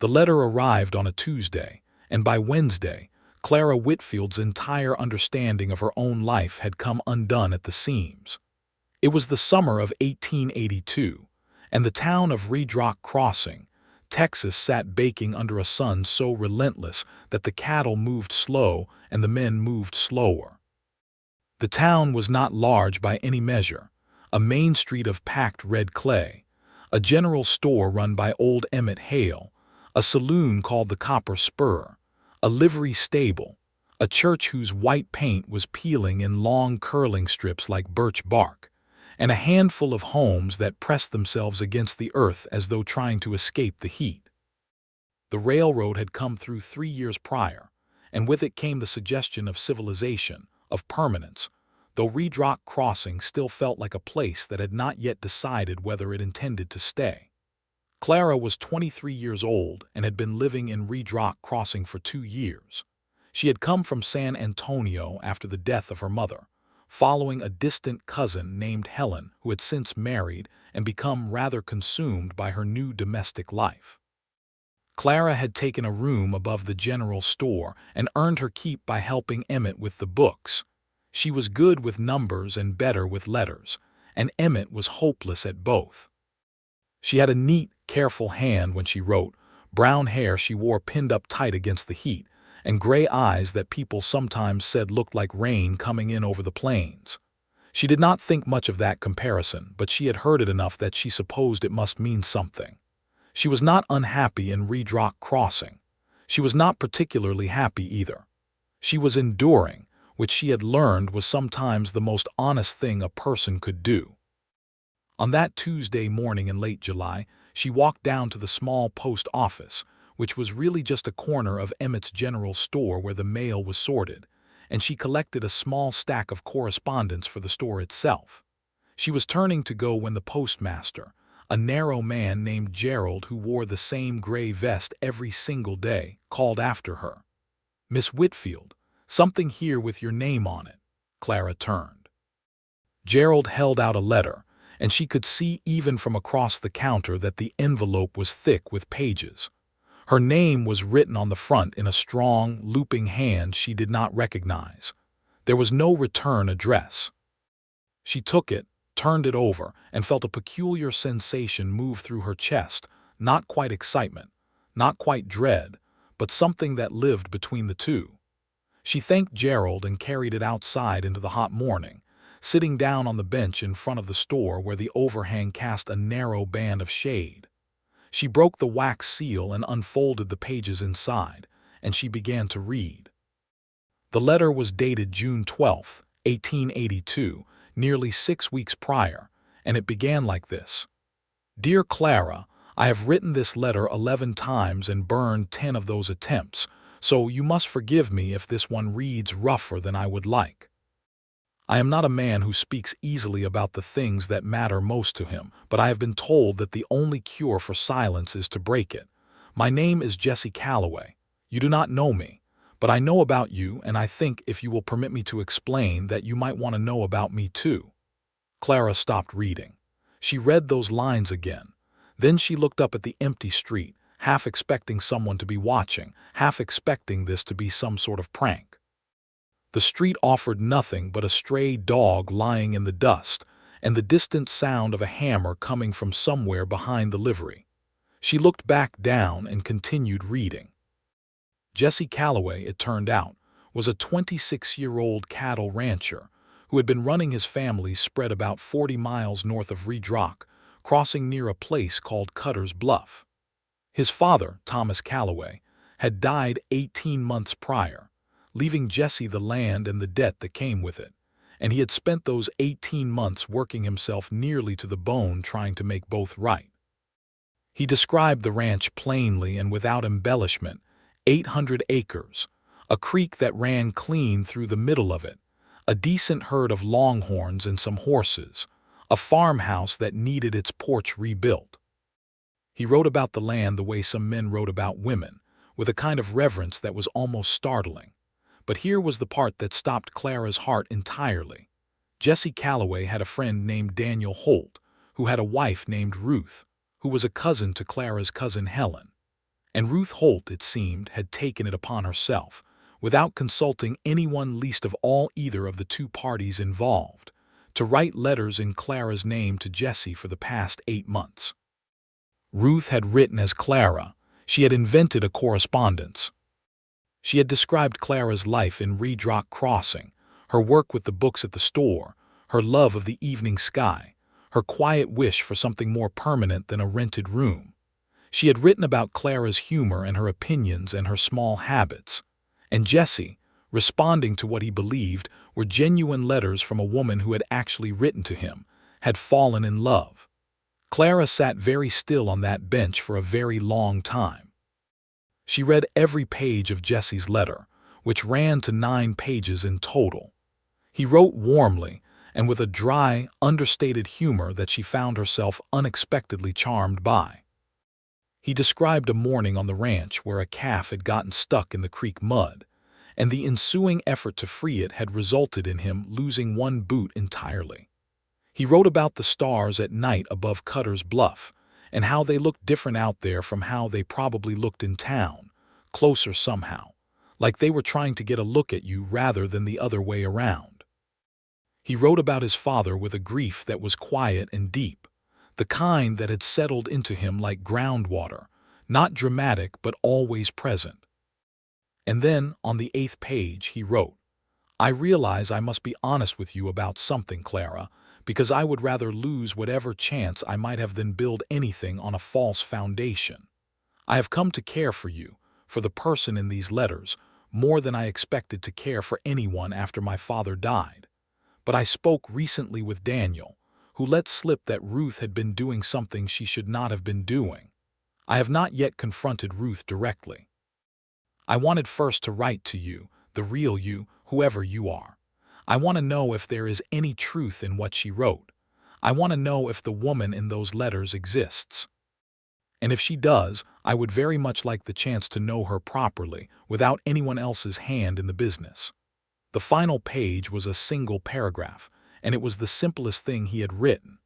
The letter arrived on a Tuesday, and by Wednesday, Clara Whitfield's entire understanding of her own life had come undone at the seams. It was the summer of 1882, and the town of Red Rock Crossing, Texas, sat baking under a sun so relentless that the cattle moved slow and the men moved slower. The town was not large by any measure, a main street of packed red clay, a general store run by old Emmett Hale, a saloon called the Copper Spur, a livery stable, a church whose white paint was peeling in long curling strips like birch bark, and a handful of homes that pressed themselves against the earth as though trying to escape the heat. The railroad had come through 3 years prior, and with it came the suggestion of civilization, of permanence, though Red Rock Crossing still felt like a place that had not yet decided whether it intended to stay. Clara was 23 years old and had been living in Red Rock Crossing for 2 years. She had come from San Antonio after the death of her mother, following a distant cousin named Helen who had since married and become rather consumed by her new domestic life. Clara had taken a room above the general store and earned her keep by helping Emmett with the books. She was good with numbers and better with letters, and Emmett was hopeless at both. She had a neat, careful hand when she wrote, brown hair she wore pinned up tight against the heat, and gray eyes that people sometimes said looked like rain coming in over the plains. She did not think much of that comparison, but she had heard it enough that she supposed it must mean something. She was not unhappy in Red Rock Crossing. She was not particularly happy either. She was enduring, which she had learned was sometimes the most honest thing a person could do. On that Tuesday morning in late July, she walked down to the small post office, which was really just a corner of Emmett's general store where the mail was sorted, and she collected a small stack of correspondence for the store itself. She was turning to go when the postmaster, a narrow man named Gerald who wore the same gray vest every single day, called after her. "Miss Whitfield, something here with your name on it." Clara turned. Gerald held out a letter, and she could see even from across the counter that the envelope was thick with pages. Her name was written on the front in a strong, looping hand she did not recognize. There was no return address. She took it, turned it over, and felt a peculiar sensation move through her chest, not quite excitement, not quite dread, but something that lived between the two. She thanked Gerald and carried it outside into the hot morning, sitting down on the bench in front of the store where the overhang cast a narrow band of shade. She broke the wax seal and unfolded the pages inside, and she began to read. The letter was dated June 12, 1882, nearly 6 weeks prior, and it began like this. "Dear Clara, I have written this letter 11 times and burned 10 of those attempts, so you must forgive me if this one reads rougher than I would like. I am not a man who speaks easily about the things that matter most to him, but I have been told that the only cure for silence is to break it. My name is Jesse Calloway. You do not know me, but I know about you, and I think, if you will permit me to explain, that you might want to know about me too." Clara stopped reading. She read those lines again. Then she looked up at the empty street, half expecting someone to be watching, half expecting this to be some sort of prank. The street offered nothing but a stray dog lying in the dust and the distant sound of a hammer coming from somewhere behind the livery. She looked back down and continued reading. Jesse Calloway, it turned out, was a 26-year-old cattle rancher who had been running his family spread about 40 miles north of Red Rock, crossing near a place called Cutter's Bluff. His father, Thomas Calloway, had died 18 months prior, leaving Jesse the land and the debt that came with it, and he had spent those 18 months working himself nearly to the bone trying to make both right. He described the ranch plainly and without embellishment: 800 acres, a creek that ran clean through the middle of it, a decent herd of longhorns and some horses, a farmhouse that needed its porch rebuilt. He wrote about the land the way some men wrote about women, with a kind of reverence that was almost startling. But here was the part that stopped Clara's heart entirely. Jesse Calloway had a friend named Daniel Holt, who had a wife named Ruth, who was a cousin to Clara's cousin Helen. And Ruth Holt, it seemed, had taken it upon herself, without consulting anyone, least of all either of the two parties involved, to write letters in Clara's name to Jesse for the past 8 months. Ruth had written as Clara. She had invented a correspondence. She had described Clara's life in Redrock Crossing, her work with the books at the store, her love of the evening sky, her quiet wish for something more permanent than a rented room. She had written about Clara's humor and her opinions and her small habits. And Jesse, responding to what he believed were genuine letters from a woman who had actually written to him, had fallen in love. Clara sat very still on that bench for a very long time. She read every page of Jesse's letter, which ran to 9 pages in total. He wrote warmly and with a dry, understated humor that she found herself unexpectedly charmed by. He described a morning on the ranch where a calf had gotten stuck in the creek mud, and the ensuing effort to free it had resulted in him losing one boot entirely. He wrote about the stars at night above Cutter's Bluff, and how they looked different out there from how they probably looked in town, closer somehow, like they were trying to get a look at you rather than the other way around. He wrote about his father with a grief that was quiet and deep, the kind that had settled into him like groundwater, not dramatic but always present. And then, on the 8th page, he wrote, "I realize I must be honest with you about something, Clara, because I would rather lose whatever chance I might have than build anything on a false foundation. I have come to care for you, for the person in these letters, more than I expected to care for anyone after my father died. But I spoke recently with Daniel, who let slip that Ruth had been doing something she should not have been doing. I have not yet confronted Ruth directly. I wanted first to write to you, the real you, whoever you are. I want to know if there is any truth in what she wrote. I want to know if the woman in those letters exists. And if she does, I would very much like the chance to know her properly, without anyone else's hand in the business." The final page was a single paragraph, and it was the simplest thing he had written.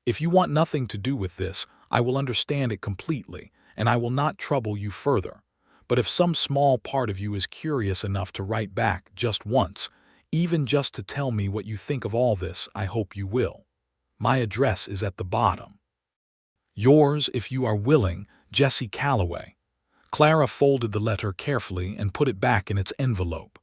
"If you want nothing to do with this, I will understand it completely, and I will not trouble you further. But if some small part of you is curious enough to write back just once, even just to tell me what you think of all this, I hope you will. My address is at the bottom. Yours, if you are willing, Jesse Calloway." Clara folded the letter carefully and put it back in its envelope.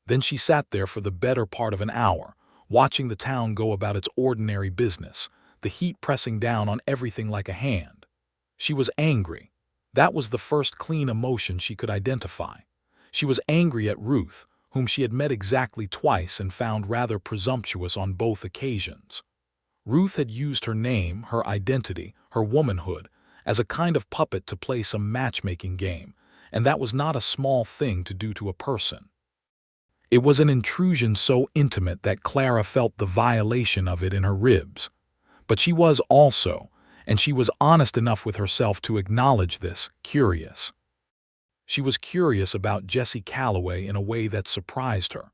Then she sat there for the better part of an hour, watching the town go about its ordinary business, the heat pressing down on everything like a hand. She was angry. That was the first clean emotion she could identify. She was angry at Ruth, whom she had met exactly twice and found rather presumptuous on both occasions. Ruth had used her name, her identity, her womanhood, as a kind of puppet to play some matchmaking game, and that was not a small thing to do to a person. It was an intrusion so intimate that Clara felt the violation of it in her ribs. But she was also, and she was honest enough with herself to acknowledge this, curious. She was curious about Jesse Calloway in a way that surprised her,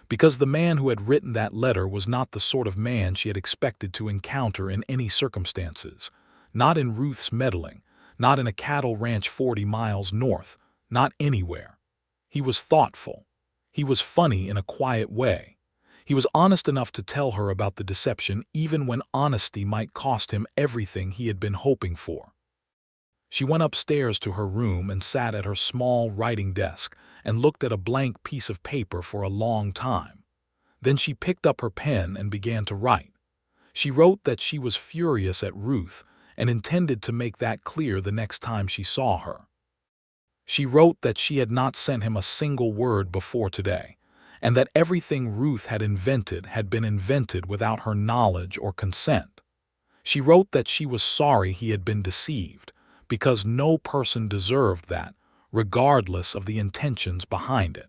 because the man who had written that letter was not the sort of man she had expected to encounter in any circumstances, not in Ruth's meddling, not in a cattle ranch 40 miles north, not anywhere. He was thoughtful. He was funny in a quiet way. He was honest enough to tell her about the deception even when honesty might cost him everything he had been hoping for. She went upstairs to her room and sat at her small writing desk and looked at a blank piece of paper for a long time. Then she picked up her pen and began to write. She wrote that she was furious at Ruth and intended to make that clear the next time she saw her. She wrote that she had not sent him a single word before today, and that everything Ruth had been invented without her knowledge or consent. She wrote that she was sorry he had been deceived, because no person deserved that, regardless of the intentions behind it.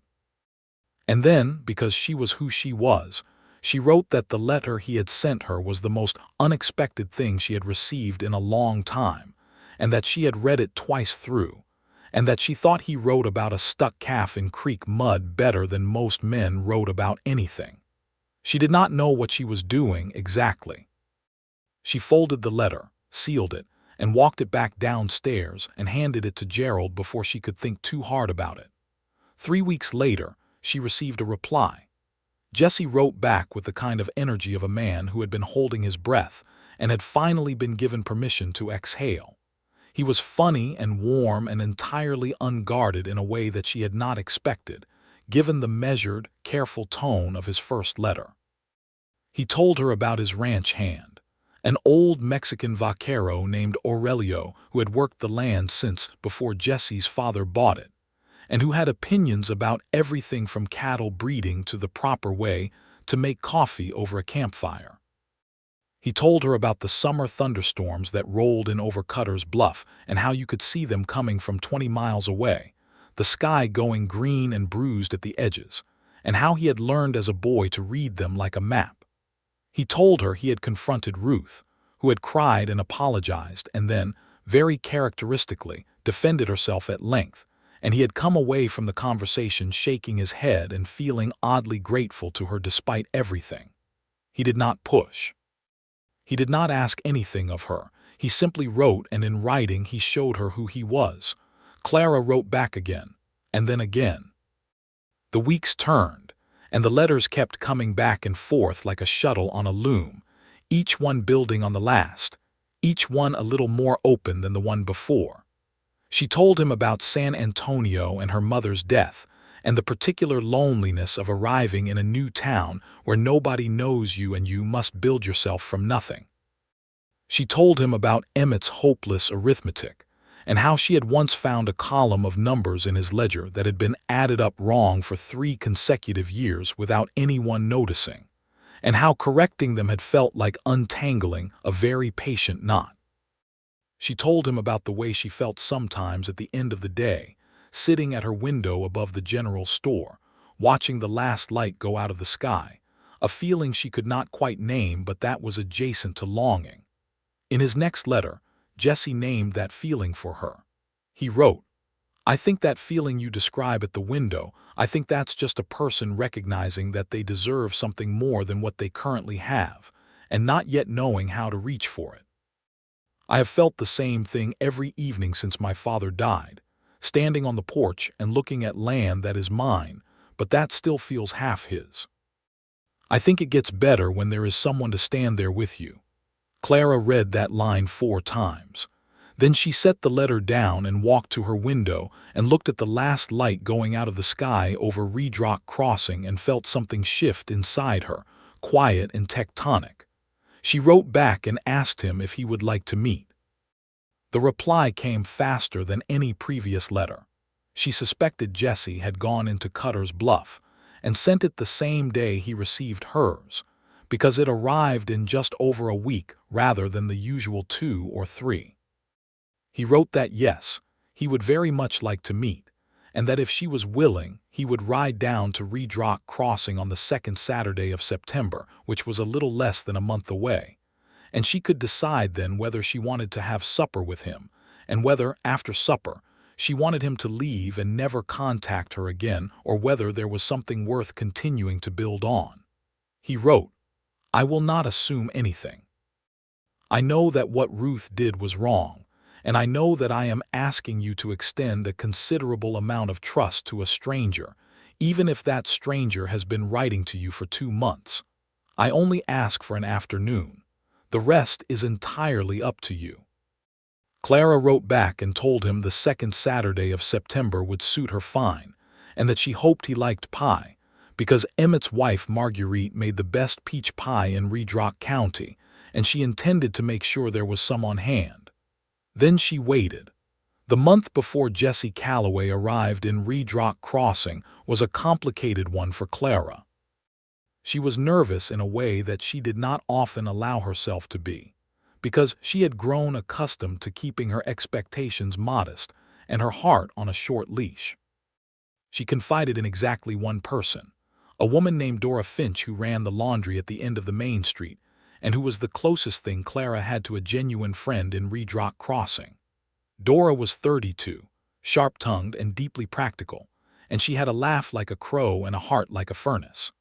And then, because she was who she was, she wrote that the letter he had sent her was the most unexpected thing she had received in a long time, and that she had read it twice through, and that she thought he wrote about a stuck calf in creek mud better than most men wrote about anything. She did not know what she was doing exactly. She folded the letter, sealed it, and walked it back downstairs and handed it to Gerald before she could think too hard about it. 3 weeks later, she received a reply. Jesse wrote back with the kind of energy of a man who had been holding his breath and had finally been given permission to exhale. He was funny and warm and entirely unguarded in a way that she had not expected, given the measured, careful tone of his first letter. He told her about his ranch hand, an old Mexican vaquero named Aurelio who had worked the land since before Jesse's father bought it, and who had opinions about everything from cattle breeding to the proper way to make coffee over a campfire. He told her about the summer thunderstorms that rolled in over Cutter's Bluff and how you could see them coming from 20 miles away, the sky going green and bruised at the edges, and how he had learned as a boy to read them like a map. He told her he had confronted Ruth, who had cried and apologized and then, very characteristically, defended herself at length, and he had come away from the conversation shaking his head and feeling oddly grateful to her despite everything. He did not push. He did not ask anything of her. He simply wrote, and in writing he showed her who he was. Clara wrote back again, and then again. The weeks turned, and the letters kept coming back and forth like a shuttle on a loom, each one building on the last, each one a little more open than the one before. She told him about San Antonio and her mother's death, and the particular loneliness of arriving in a new town where nobody knows you and you must build yourself from nothing. She told him about Emmett's hopeless arithmetic, and how she had once found a column of numbers in his ledger that had been added up wrong for 3 consecutive years without anyone noticing, and how correcting them had felt like untangling a very patient knot. She told him about the way she felt sometimes at the end of the day, sitting at her window above the general store, watching the last light go out of the sky, a feeling she could not quite name but that was adjacent to longing. In his next letter, Jesse named that feeling for her. He wrote, "I think that feeling you describe at the window, I think that's just a person recognizing that they deserve something more than what they currently have, and not yet knowing how to reach for it. I have felt the same thing every evening since my father died, standing on the porch and looking at land that is mine, but that still feels half his. I think it gets better when there is someone to stand there with you." Clara read that line 4 times. Then she set the letter down and walked to her window and looked at the last light going out of the sky over Redrock Crossing and felt something shift inside her, quiet and tectonic. She wrote back and asked him if he would like to meet. The reply came faster than any previous letter. She suspected Jesse had gone into Cutter's Bluff and sent it the same day he received hers, because it arrived in just over a week rather than the usual 2 or 3. He wrote that yes, he would very much like to meet, and that if she was willing, he would ride down to Redrock Crossing on the 2nd Saturday of September, which was a little less than a month away, and she could decide then whether she wanted to have supper with him, and whether, after supper, she wanted him to leave and never contact her again, or whether there was something worth continuing to build on. He wrote, "I will not assume anything. I know that what Ruth did was wrong, and I know that I am asking you to extend a considerable amount of trust to a stranger, even if that stranger has been writing to you for 2 months. I only ask for an afternoon. The rest is entirely up to you." Clara wrote back and told him the 2nd Saturday of September would suit her fine, and that she hoped he liked pie, because Emmett's wife Marguerite made the best peach pie in Redrock County, and she intended to make sure there was some on hand. Then she waited. The month before Jesse Calloway arrived in Redrock Crossing was a complicated one for Clara. She was nervous in a way that she did not often allow herself to be, because she had grown accustomed to keeping her expectations modest and her heart on a short leash. She confided in exactly one person, a woman named Dora Finch who ran the laundry at the end of the main street, and who was the closest thing Clara had to a genuine friend in Redrock Crossing. Dora was 32, sharp-tongued and deeply practical, and she had a laugh like a crow and a heart like a furnace.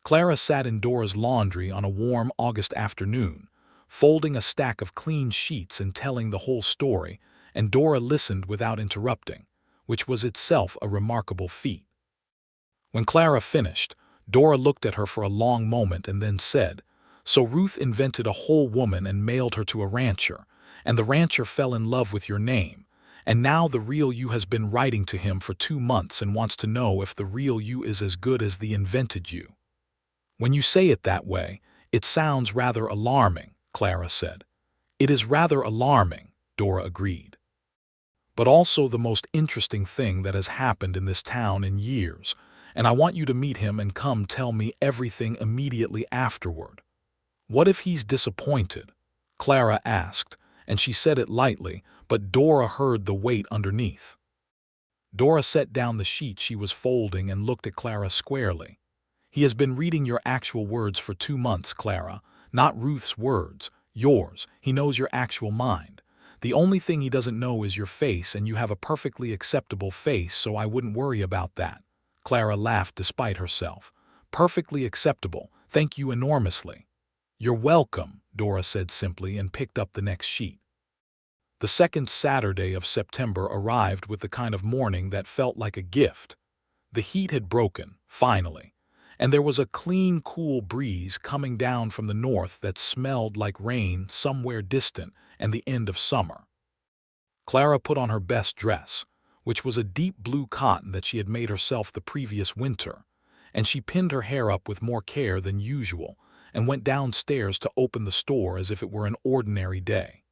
Clara sat in Dora's laundry on a warm August afternoon, folding a stack of clean sheets and telling the whole story, and Dora listened without interrupting, which was itself a remarkable feat. When Clara finished, Dora looked at her for a long moment and then said, "So Ruth invented a whole woman and mailed her to a rancher, and the rancher fell in love with your name, and now the real you has been writing to him for 2 months and wants to know if the real you is as good as the invented you." "When you say it that way, it sounds rather alarming," Clara said. "It is rather alarming," Dora agreed. "But also the most interesting thing that has happened in this town in years, and I want you to meet him and come tell me everything immediately afterward." "What if he's disappointed?" Clara asked, and she said it lightly, but Dora heard the weight underneath. Dora set down the sheet she was folding and looked at Clara squarely. "He has been reading your actual words for 2 months, Clara, not Ruth's words, yours. He knows your actual mind. The only thing he doesn't know is your face, and you have a perfectly acceptable face, so I wouldn't worry about that." Clara laughed despite herself. "Perfectly acceptable. Thank you enormously." "You're welcome," Dora said simply and picked up the next sheet. The second Saturday of September arrived with the kind of morning that felt like a gift. The heat had broken, finally, and there was a clean, cool breeze coming down from the north that smelled like rain somewhere distant and the end of summer. Clara put on her best dress, which was a deep blue cotton that she had made herself the previous winter, and she pinned her hair up with more care than usual and went downstairs to open the store as if it were an ordinary day.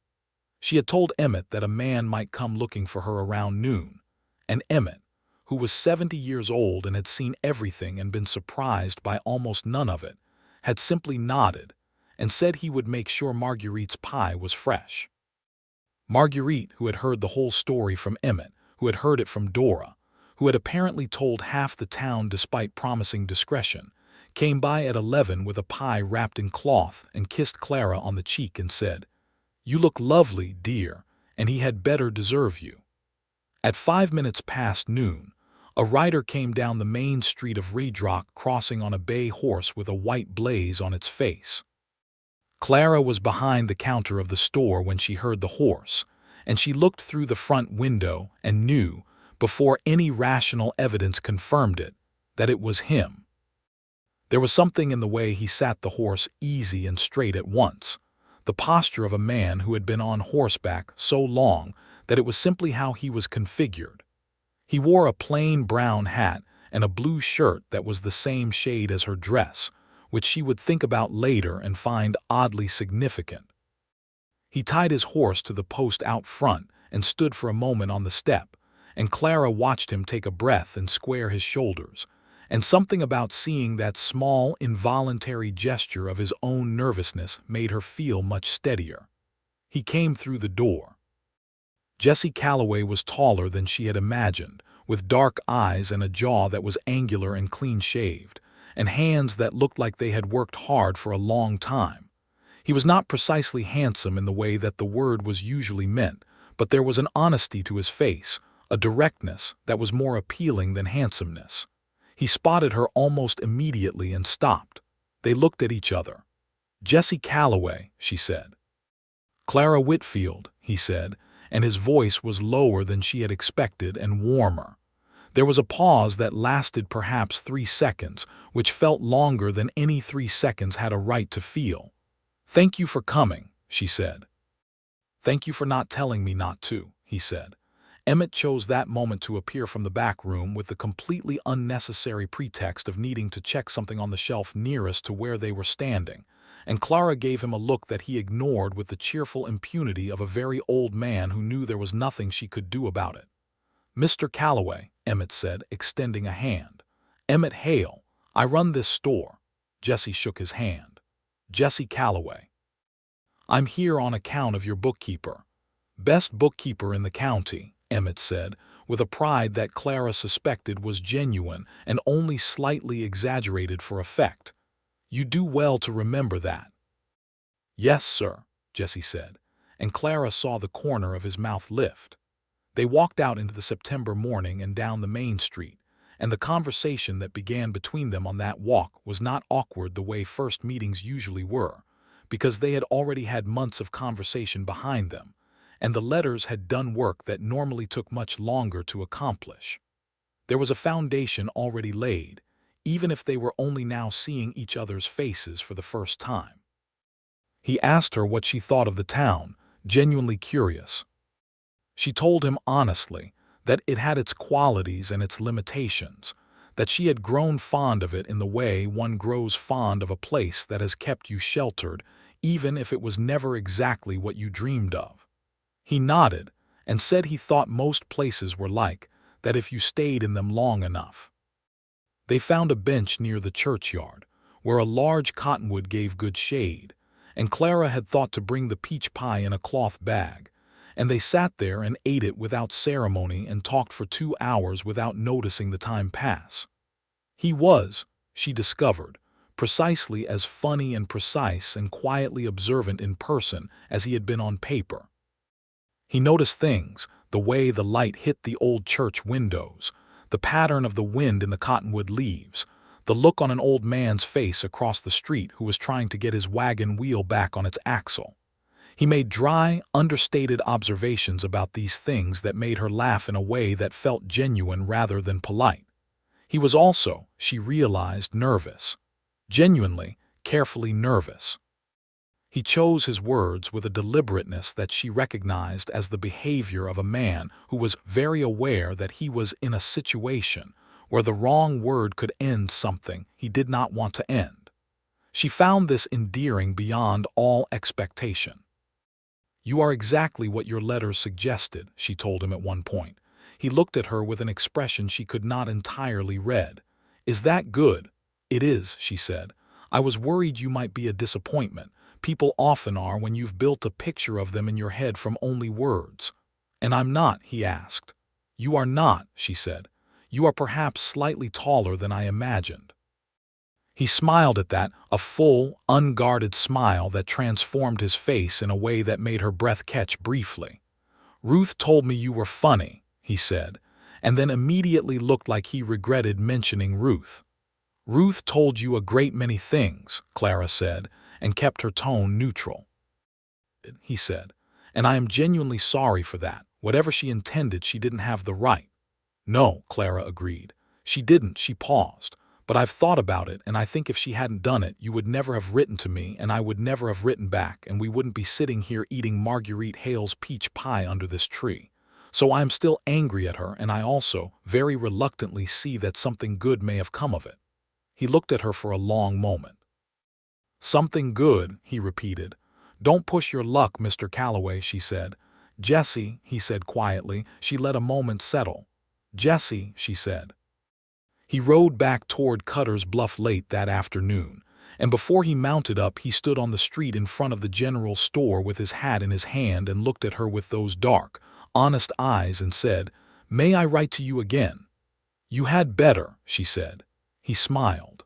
She had told Emmett that a man might come looking for her around noon, and Emmett, who was 70 years old and had seen everything and been surprised by almost none of it, had simply nodded and said he would make sure Marguerite's pie was fresh. Marguerite, who had heard the whole story from Emmett, who had heard it from Dora, who had apparently told half the town despite promising discretion, came by at 11 with a pie wrapped in cloth and kissed Clara on the cheek and said, "You look lovely, dear, and he had better deserve you." At 5 minutes past noon, a rider came down the main street of Redrock crossing on a bay horse with a white blaze on its face. Clara was behind the counter of the store when she heard the horse, and she looked through the front window and knew, before any rational evidence confirmed it, that it was him. There was something in the way he sat the horse easy and straight at once, the posture of a man who had been on horseback so long that it was simply how he was configured. He wore a plain brown hat and a blue shirt that was the same shade as her dress, which she would think about later and find oddly significant. He tied his horse to the post out front and stood for a moment on the step, and Clara watched him take a breath and square his shoulders, and something about seeing that small, involuntary gesture of his own nervousness made her feel much steadier. He came through the door. Jesse Calloway was taller than she had imagined, with dark eyes and a jaw that was angular and clean-shaved, and hands that looked like they had worked hard for a long time. He was not precisely handsome in the way that the word was usually meant, but there was an honesty to his face, a directness that was more appealing than handsomeness. He spotted her almost immediately and stopped. They looked at each other. "Jesse Calloway," she said. "Clara Whitfield," he said, and his voice was lower than she had expected and warmer. There was a pause that lasted perhaps 3 seconds, which felt longer than any 3 seconds had a right to feel. "Thank you for coming," she said. "Thank you for not telling me not to," he said. Emmett chose that moment to appear from the back room with the completely unnecessary pretext of needing to check something on the shelf nearest to where they were standing, and Clara gave him a look that he ignored with the cheerful impunity of a very old man who knew there was nothing she could do about it. "Mr. Calloway," Emmett said, extending a hand. "Emmett Hale. I run this store." Jesse shook his hand. "Jesse Calloway. I'm here on account of your bookkeeper." "Best bookkeeper in the county," Emmett said, with a pride that Clara suspected was genuine and only slightly exaggerated for effect. "You do well to remember that." "Yes, sir," Jesse said, and Clara saw the corner of his mouth lift. They walked out into the September morning and down the main street, and the conversation that began between them on that walk was not awkward the way first meetings usually were, because they had already had months of conversation behind them, and the letters had done work that normally took much longer to accomplish. There was a foundation already laid, even if they were only now seeing each other's faces for the first time. He asked her what she thought of the town, genuinely curious. She told him honestly that it had its qualities and its limitations, that she had grown fond of it in the way one grows fond of a place that has kept you sheltered, even if it was never exactly what you dreamed of. He nodded and said he thought most places were like that if you stayed in them long enough. They found a bench near the churchyard, where a large cottonwood gave good shade, and Clara had thought to bring the peach pie in a cloth bag, and they sat there and ate it without ceremony and talked for 2 hours without noticing the time pass. He was, she discovered, precisely as funny and precise and quietly observant in person as he had been on paper. He noticed things, the way the light hit the old church windows, the pattern of the wind in the cottonwood leaves, the look on an old man's face across the street who was trying to get his wagon wheel back on its axle. He made dry, understated observations about these things that made her laugh in a way that felt genuine rather than polite. He was also, she realized, nervous. Genuinely, carefully nervous. He chose his words with a deliberateness that she recognized as the behavior of a man who was very aware that he was in a situation where the wrong word could end something he did not want to end. She found this endearing beyond all expectation. "You are exactly what your letters suggested," she told him at one point. He looked at her with an expression she could not entirely read. "Is that good?" "It is," she said. "I was worried you might be a disappointment. People often are when you've built a picture of them in your head from only words." "And I'm not?" he asked. "You are not," she said. "You are perhaps slightly taller than I imagined." He smiled at that, a full, unguarded smile that transformed his face in a way that made her breath catch briefly. "Ruth told me you were funny," he said, and then immediately looked like he regretted mentioning Ruth. "Ruth told you a great many things," Clara said, and kept her tone neutral. He said, "And I am genuinely sorry for that. Whatever she intended, she didn't have the right." "No," Clara agreed. "She didn't." She paused. "But I've thought about it, and I think if she hadn't done it, you would never have written to me, and I would never have written back, and we wouldn't be sitting here eating Marguerite Hale's peach pie under this tree. So I am still angry at her, and I also, very reluctantly, see that something good may have come of it." He looked at her for a long moment. "Something good," he repeated. "Don't push your luck, Mr. Calloway," she said. "Jesse," he said quietly. She let a moment settle. "Jesse," she said. He rode back toward Cutter's Bluff late that afternoon, and before he mounted up he stood on the street in front of the general store with his hat in his hand and looked at her with those dark, honest eyes and said, "May I write to you again?" "You had better," she said. He smiled.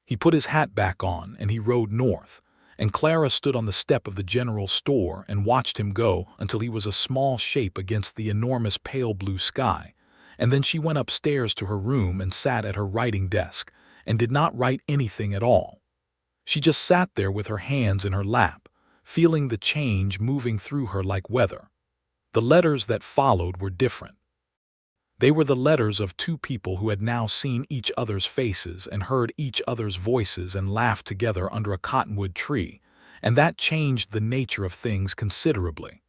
He put his hat back on and he rode north, and Clara stood on the step of the general store and watched him go until he was a small shape against the enormous pale blue sky. And then she went upstairs to her room and sat at her writing desk, and did not write anything at all. She just sat there with her hands in her lap, feeling the change moving through her like weather. The letters that followed were different. They were the letters of two people who had now seen each other's faces and heard each other's voices and laughed together under a cottonwood tree, and that changed the nature of things considerably.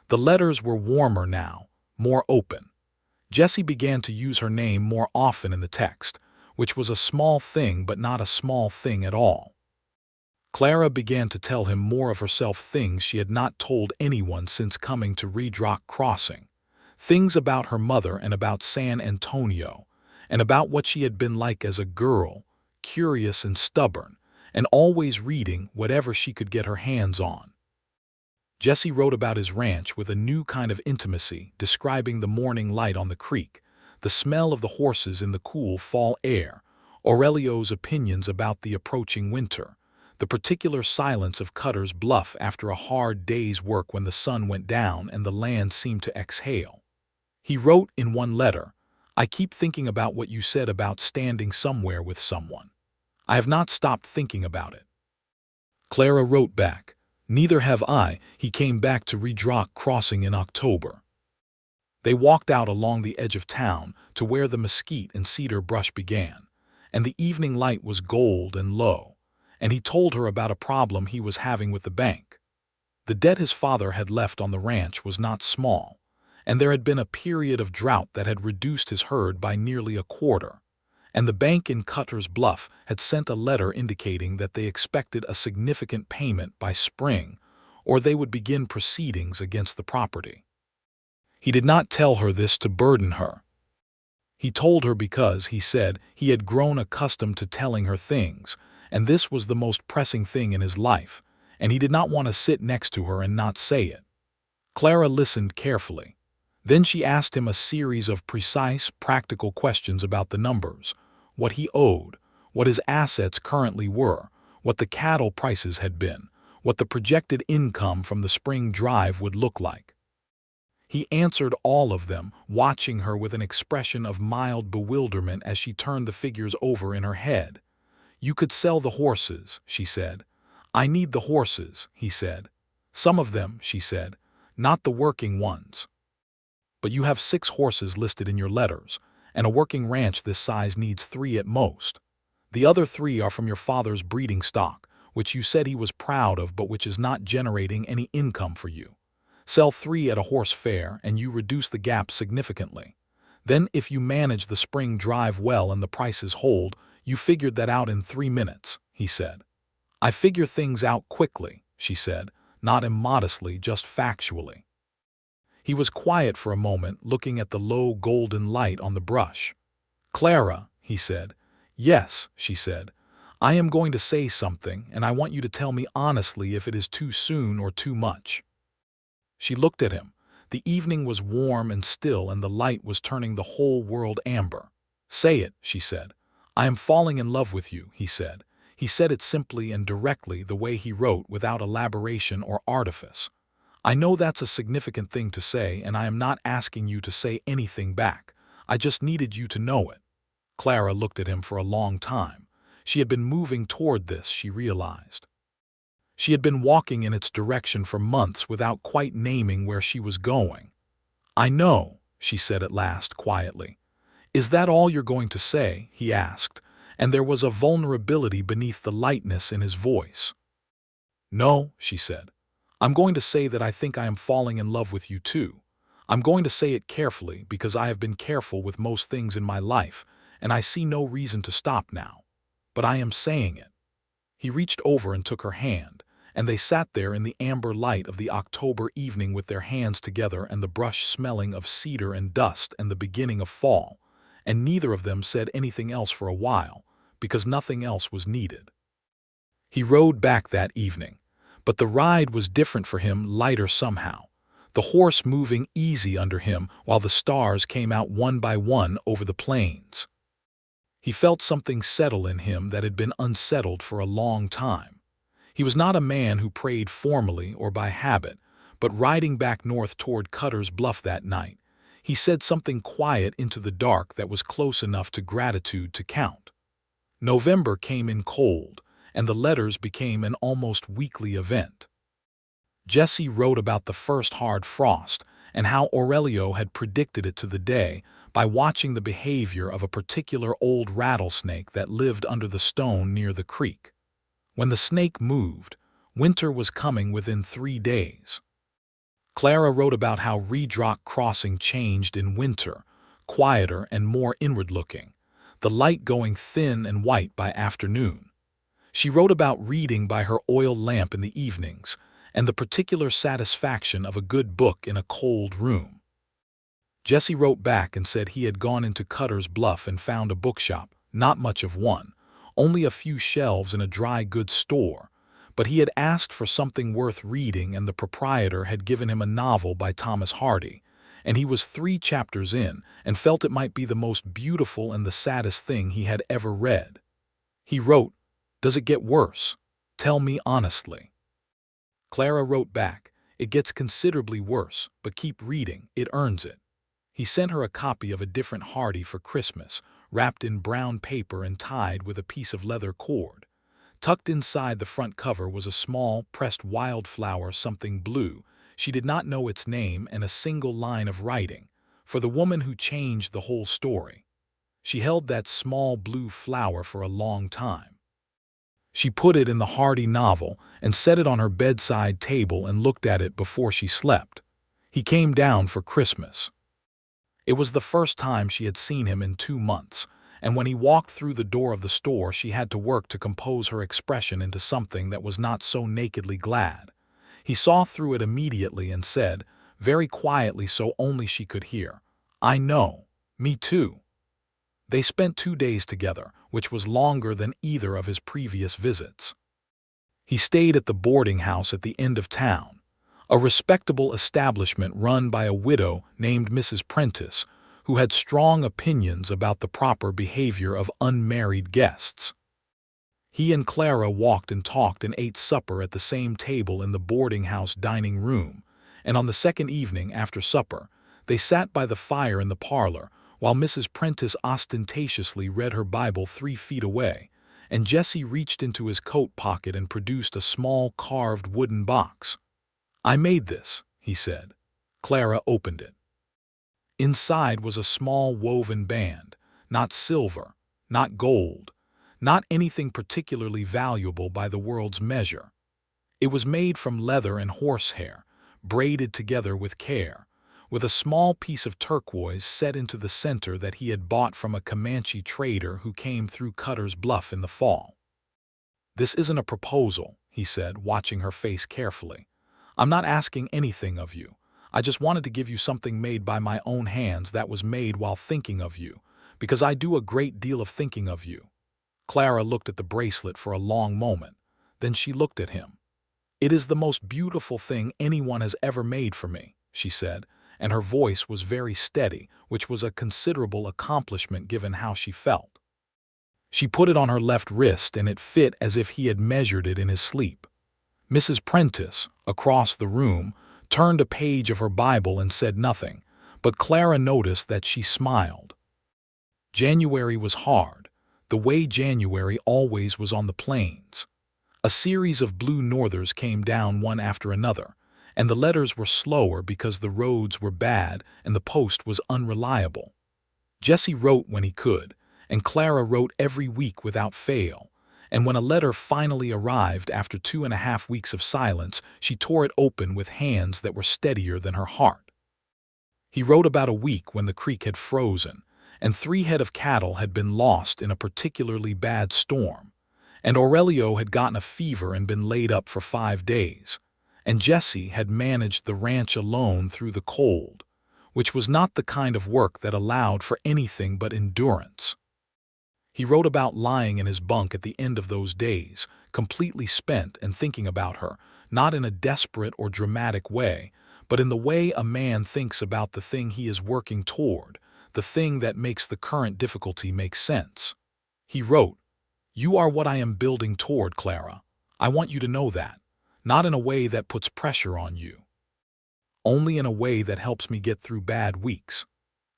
The letters were warmer now, more open. Jesse began to use her name more often in the text, which was a small thing but not a small thing at all. Clara began to tell him more of herself, things she had not told anyone since coming to Reed Rock Crossing, things about her mother and about San Antonio, and about what she had been like as a girl, curious and stubborn, and always reading whatever she could get her hands on. Jesse wrote about his ranch with a new kind of intimacy, describing the morning light on the creek, the smell of the horses in the cool fall air, Aurelio's opinions about the approaching winter, the particular silence of Cutter's Bluff after a hard day's work when the sun went down and the land seemed to exhale. He wrote in one letter, "I keep thinking about what you said about standing somewhere with someone. I have not stopped thinking about it." Clara wrote back, "Neither have I." He came back to Redrock Crossing in October. They walked out along the edge of town to where the mesquite and cedar brush began, and the evening light was gold and low, and he told her about a problem he was having with the bank. The debt his father had left on the ranch was not small, and there had been a period of drought that had reduced his herd by nearly a quarter, and the bank in Cutter's Bluff had sent a letter indicating that they expected a significant payment by spring, or they would begin proceedings against the property. He did not tell her this to burden her. He told her because, he said, he had grown accustomed to telling her things, and this was the most pressing thing in his life, and he did not want to sit next to her and not say it. Clara listened carefully. Then she asked him a series of precise, practical questions about the numbers, what he owed, what his assets currently were, what the cattle prices had been, what the projected income from the spring drive would look like. He answered all of them, watching her with an expression of mild bewilderment as she turned the figures over in her head. "You could sell the horses," she said. "I need the horses," he said. "Some of them," she said, "not the working ones." "But you have 6 horses listed in your letters, and a working ranch this size needs 3 at most. The other 3 are from your father's breeding stock, which you said he was proud of but which is not generating any income for you. Sell 3 at a horse fair and you reduce the gap significantly. Then if you manage the spring drive well and the prices hold, you figured that out in 3 minutes," he said. "I figure things out quickly," she said, not immodestly, just factually. He was quiet for a moment, looking at the low golden light on the brush. "Clara," he said. "Yes," she said. "I am going to say something, and I want you to tell me honestly if it is too soon or too much." She looked at him. The evening was warm and still, and the light was turning the whole world amber. "Say it," she said. "I am falling in love with you," he said. He said it simply and directly, the way he wrote, without elaboration or artifice. "I know that's a significant thing to say, and I am not asking you to say anything back. I just needed you to know it." Clara looked at him for a long time. She had been moving toward this, she realized. She had been walking in its direction for months without quite naming where she was going. "I know," she said at last, quietly. "Is that all you're going to say?" he asked, and there was a vulnerability beneath the lightness in his voice. "No," she said. "I'm going to say that I think I am falling in love with you too. I'm going to say it carefully because I have been careful with most things in my life, and I see no reason to stop now. But I am saying it." He reached over and took her hand, and they sat there in the amber light of the October evening with their hands together and the brush smelling of cedar and dust and the beginning of fall, and neither of them said anything else for a while, because nothing else was needed. He rode back that evening, but the ride was different for him, lighter somehow, the horse moving easy under him while the stars came out one by one over the plains. He felt something settle in him that had been unsettled for a long time. He was not a man who prayed formally or by habit, but riding back north toward Cutter's Bluff that night, he said something quiet into the dark that was close enough to gratitude to count. November came in cold, and the letters became an almost weekly event. Jesse wrote about the first hard frost and how Aurelio had predicted it to the day by watching the behavior of a particular old rattlesnake that lived under the stone near the creek. When the snake moved, winter was coming within 3 days. Clara wrote about how Redrock Crossing changed in winter, quieter and more inward-looking, the light going thin and white by afternoon. She wrote about reading by her oil lamp in the evenings and the particular satisfaction of a good book in a cold room. Jesse wrote back and said he had gone into Cutter's Bluff and found a bookshop, not much of one, only a few shelves in a dry goods store, but he had asked for something worth reading and the proprietor had given him a novel by Thomas Hardy, and he was 3 chapters in and felt it might be the most beautiful and the saddest thing he had ever read. He wrote, "Does it get worse? Tell me honestly." Clara wrote back, "It gets considerably worse, but keep reading, it earns it." He sent her a copy of a different Hardy for Christmas, wrapped in brown paper and tied with a piece of leather cord. Tucked inside the front cover was a small, pressed wildflower, something blue. She did not know its name, and a single line of writing, "For the woman who changed the whole story." She held that small blue flower for a long time. She put it in the Hardy novel and set it on her bedside table and looked at it before she slept. He came down for Christmas. It was the first time she had seen him in 2 months, and when he walked through the door of the store, she had to work to compose her expression into something that was not so nakedly glad. He saw through it immediately and said, very quietly so only she could hear, "I know. Me too." They spent 2 days together, which was longer than either of his previous visits. He stayed at the boarding house at the end of town, a respectable establishment run by a widow named Mrs. Prentice, who had strong opinions about the proper behavior of unmarried guests. He and Clara walked and talked and ate supper at the same table in the boarding house dining room, and on the second evening after supper, they sat by the fire in the parlor, while Mrs. Prentice ostentatiously read her Bible 3 feet away, and Jesse reached into his coat pocket and produced a small carved wooden box. "I made this," he said. Clara opened it. Inside was a small woven band, not silver, not gold, not anything particularly valuable by the world's measure. It was made from leather and horsehair, braided together with care, with a small piece of turquoise set into the center that he had bought from a Comanche trader who came through Cutter's Bluff in the fall. "This isn't a proposal," he said, watching her face carefully. "I'm not asking anything of you. I just wanted to give you something made by my own hands that was made while thinking of you, because I do a great deal of thinking of you." Clara looked at the bracelet for a long moment. Then she looked at him. "It is the most beautiful thing anyone has ever made for me," she said, and her voice was very steady, which was a considerable accomplishment given how she felt. She put it on her left wrist, and it fit as if he had measured it in his sleep. Mrs. Prentice, across the room, turned a page of her Bible and said nothing, but Clara noticed that she smiled. January was hard, the way January always was on the plains. A series of blue northers came down one after another, and the letters were slower because the roads were bad and the post was unreliable. Jesse wrote when he could, and Clara wrote every week without fail, and when a letter finally arrived after 2.5 weeks of silence, she tore it open with hands that were steadier than her heart. He wrote about a week when the creek had frozen, and 3 head of cattle had been lost in a particularly bad storm, and Aurelio had gotten a fever and been laid up for 5 days, and Jesse had managed the ranch alone through the cold, which was not the kind of work that allowed for anything but endurance. He wrote about lying in his bunk at the end of those days, completely spent and thinking about her, not in a desperate or dramatic way, but in the way a man thinks about the thing he is working toward, the thing that makes the current difficulty make sense. He wrote, "You are what I am building toward, Clara. I want you to know that. Not in a way that puts pressure on you. Only in a way that helps me get through bad weeks."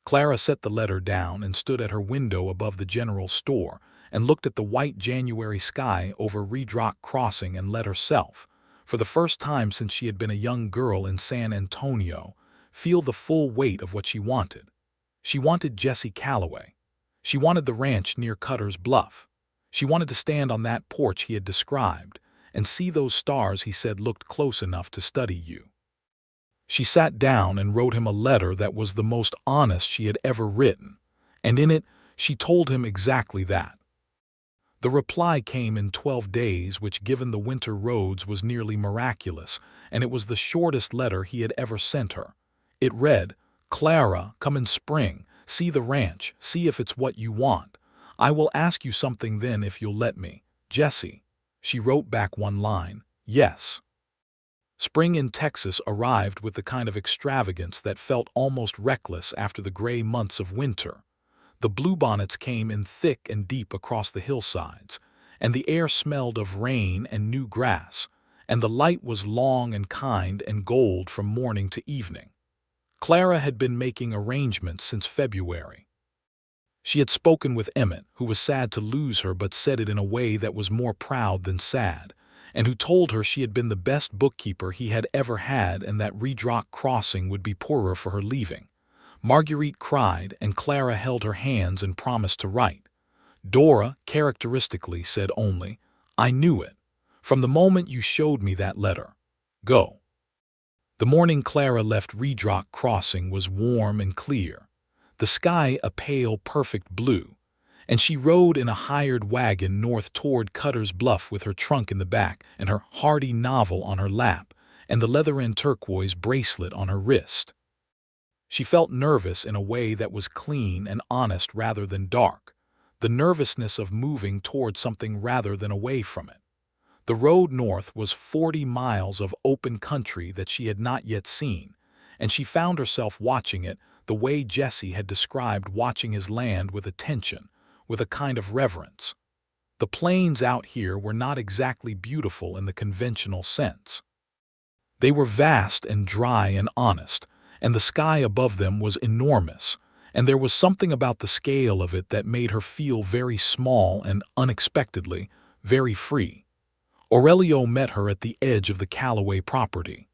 Clara set the letter down and stood at her window above the general store and looked at the white January sky over Reed Rock Crossing and let herself, for the first time since she had been a young girl in San Antonio, feel the full weight of what she wanted. She wanted Jesse Calloway. She wanted the ranch near Cutter's Bluff. She wanted to stand on that porch he had described and see those stars he said looked close enough to study you. She sat down and wrote him a letter that was the most honest she had ever written, and in it she told him exactly that. The reply came in 12 days, which given the winter roads was nearly miraculous, and it was the shortest letter he had ever sent her. It read, "Clara, come in spring, see the ranch, see if it's what you want. I will ask you something then if you'll let me. Jesse." She wrote back one line, "Yes." Spring in Texas arrived with the kind of extravagance that felt almost reckless after the gray months of winter. The bluebonnets came in thick and deep across the hillsides, and the air smelled of rain and new grass, and the light was long and kind and gold from morning to evening. Clara had been making arrangements since February. She had spoken with Emmett, who was sad to lose her but said it in a way that was more proud than sad, and who told her she had been the best bookkeeper he had ever had and that Redrock Crossing would be poorer for her leaving. Marguerite cried, and Clara held her hands and promised to write. Dora, characteristically, said only, "I knew it. From the moment you showed me that letter. Go." The morning Clara left Redrock Crossing was warm and clear, the sky a pale, perfect blue, and she rode in a hired wagon north toward Cutter's Bluff with her trunk in the back and her Hardy novel on her lap and the leather and turquoise bracelet on her wrist. She felt nervous in a way that was clean and honest rather than dark, the nervousness of moving toward something rather than away from it. The road north was 40 miles of open country that she had not yet seen, and she found herself watching it the way Jesse had described watching his land, with attention, with a kind of reverence. The plains out here were not exactly beautiful in the conventional sense. They were vast and dry and honest, and the sky above them was enormous, and there was something about the scale of it that made her feel very small and, unexpectedly, very free. Aurelio met her at the edge of the Calloway property.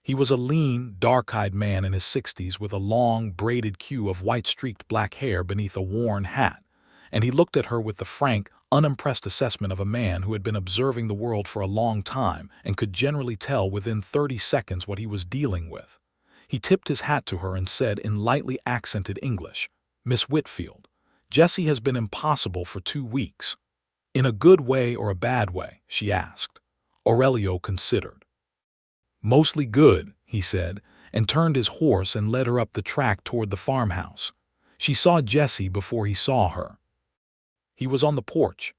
He was a lean, dark-eyed man in his 60s with a long, braided queue of white-streaked black hair beneath a worn hat, and he looked at her with the frank, unimpressed assessment of a man who had been observing the world for a long time and could generally tell within 30 seconds what he was dealing with. He tipped his hat to her and said in lightly accented English, "Miss Whitfield, Jesse has been impossible for 2 weeks. In a good way or a bad way?" she asked. Aurelio considered. "Mostly good," he said, and turned his horse and led her up the track toward the farmhouse. She saw Jesse before he saw her. He was on the porch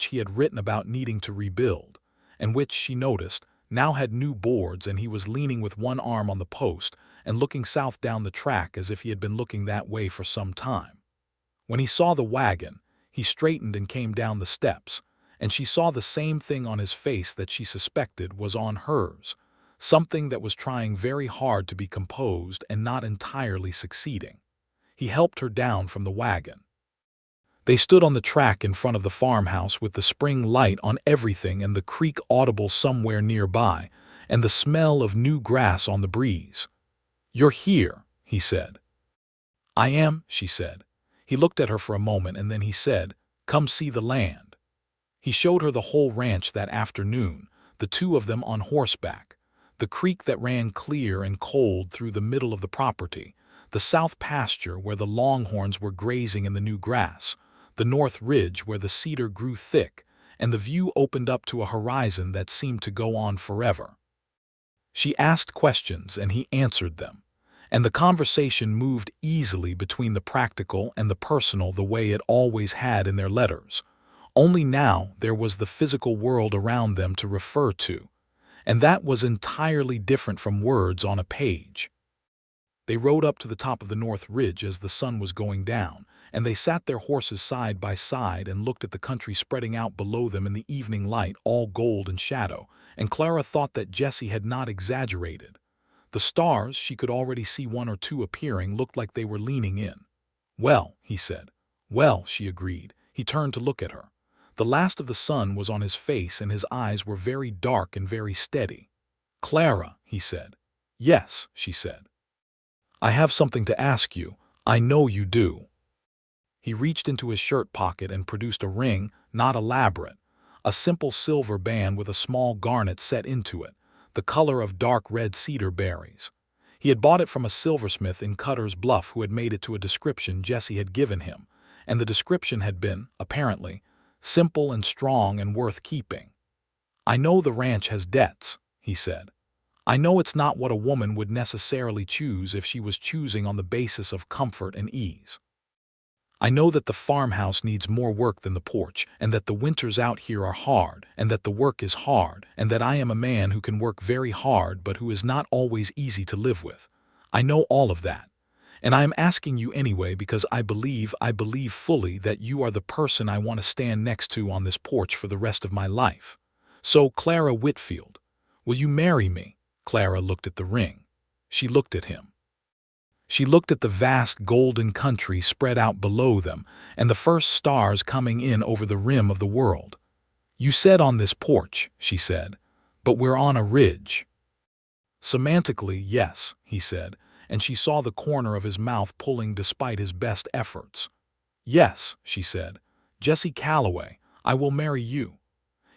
he had written about needing to rebuild, and which, she noticed, now had new boards, and he was leaning with one arm on the post and looking south down the track as if he had been looking that way for some time. When he saw the wagon, he straightened and came down the steps, and she saw the same thing on his face that she suspected was on hers, something that was trying very hard to be composed and not entirely succeeding. He helped her down from the wagon. They stood on the track in front of the farmhouse with the spring light on everything and the creek audible somewhere nearby and the smell of new grass on the breeze. "You're here," he said. "I am," she said. He looked at her for a moment and then he said, "Come see the land." He showed her the whole ranch that afternoon, the 2 of them on horseback, the creek that ran clear and cold through the middle of the property, the south pasture where the longhorns were grazing in the new grass, the north ridge where the cedar grew thick, and the view opened up to a horizon that seemed to go on forever. She asked questions and he answered them, and the conversation moved easily between the practical and the personal the way it always had in their letters. Only now there was the physical world around them to refer to, and that was entirely different from words on a page. They rode up to the top of the north ridge as the sun was going down, and they sat their horses side by side and looked at the country spreading out below them in the evening light, all gold and shadow, and Clara thought that Jesse had not exaggerated. The stars, she could already see 1 or 2 appearing, looked like they were leaning in. "Well," he said. "Well," she agreed. He turned to look at her. The last of the sun was on his face and his eyes were very dark and very steady. "Clara," he said. "Yes," she said. "I have something to ask you. I know you do." He reached into his shirt pocket and produced a ring, not elaborate, a simple silver band with a small garnet set into it, the color of dark red cedar berries. He had bought it from a silversmith in Cutter's Bluff who had made it to a description Jesse had given him, and the description had been, apparently, simple and strong and worth keeping. "I know the ranch has debts," he said. "I know it's not what a woman would necessarily choose if she was choosing on the basis of comfort and ease. I know that the farmhouse needs more work than the porch, and that the winters out here are hard, and that the work is hard, and that I am a man who can work very hard but who is not always easy to live with. I know all of that. And I am asking you anyway because I believe fully that you are the person I want to stand next to on this porch for the rest of my life. So, Clara Whitfield, will you marry me?" Clara looked at the ring. She looked at him. She looked at the vast golden country spread out below them and the first stars coming in over the rim of the world. "You said on this porch," she said, "but we're on a ridge." "Semantically, yes," he said, and she saw the corner of his mouth pulling despite his best efforts. "Yes," she said, "Jesse Calloway, I will marry you."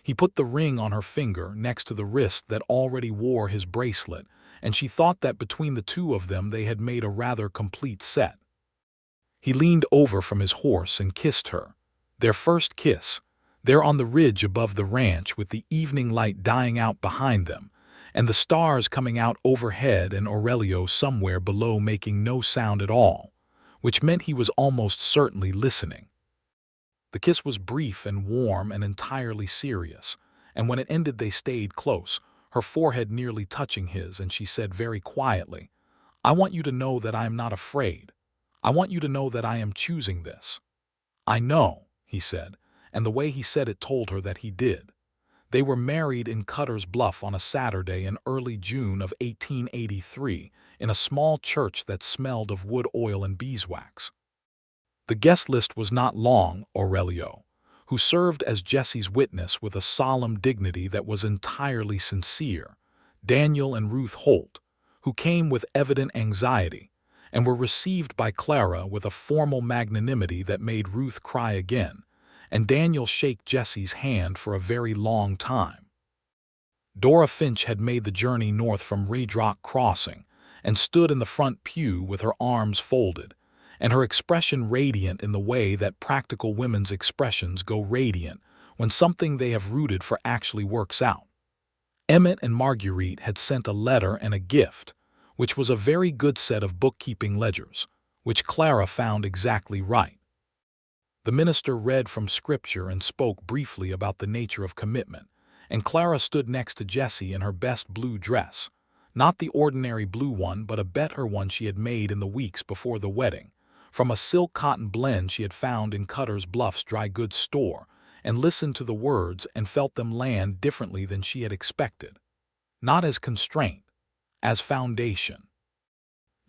He put the ring on her finger next to the wrist that already wore his bracelet, and she thought that between the two of them they had made a rather complete set. He leaned over from his horse and kissed her. Their first kiss, there on the ridge above the ranch with the evening light dying out behind them, and the stars coming out overhead and Aurelio somewhere below making no sound at all, which meant he was almost certainly listening. The kiss was brief and warm and entirely serious, and when it ended they stayed close, her forehead nearly touching his, and she said very quietly, "I want you to know that I am not afraid. I want you to know that I am choosing this." "I know," he said, and the way he said it told her that he did. They were married in Cutter's Bluff on a Saturday in early June of 1883 in a small church that smelled of wood oil and beeswax. The guest list was not long. Aurelio, who served as Jesse's witness with a solemn dignity that was entirely sincere, Daniel and Ruth Holt, who came with evident anxiety, and were received by Clara with a formal magnanimity that made Ruth cry again, and Daniel shake Jesse's hand for a very long time. Dora Finch had made the journey north from Red Rock Crossing and stood in the front pew with her arms folded, and her expression radiant in the way that practical women's expressions go radiant when something they have rooted for actually works out. Emmett and Marguerite had sent a letter and a gift, which was a very good set of bookkeeping ledgers, which Clara found exactly right. The minister read from Scripture and spoke briefly about the nature of commitment, and Clara stood next to Jesse in her best blue dress, not the ordinary blue one but a better one she had made in the weeks before the wedding, from a silk cotton blend she had found in Cutter's Bluff's dry goods store, and listened to the words and felt them land differently than she had expected. Not as constraint, as foundation.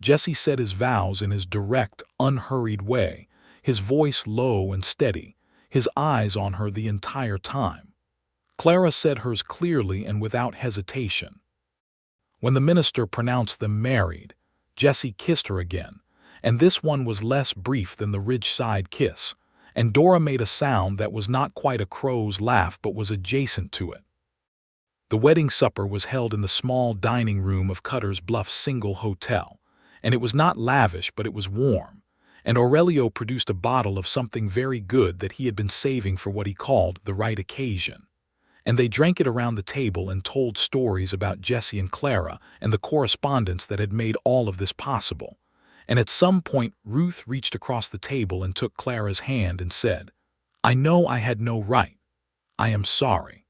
Jesse said his vows in his direct, unhurried way, his voice low and steady, his eyes on her the entire time. Clara said hers clearly and without hesitation. When the minister pronounced them married, Jesse kissed her again, and this one was less brief than the ridge-side kiss, and Dora made a sound that was not quite a crow's laugh but was adjacent to it. The wedding supper was held in the small dining room of Cutter's Bluff single hotel, and it was not lavish but it was warm, and Aurelio produced a bottle of something very good that he had been saving for what he called the right occasion. And they drank it around the table and told stories about Jesse and Clara and the correspondence that had made all of this possible. And at some point Ruth reached across the table and took Clara's hand and said, "I know I had no right. I am sorry."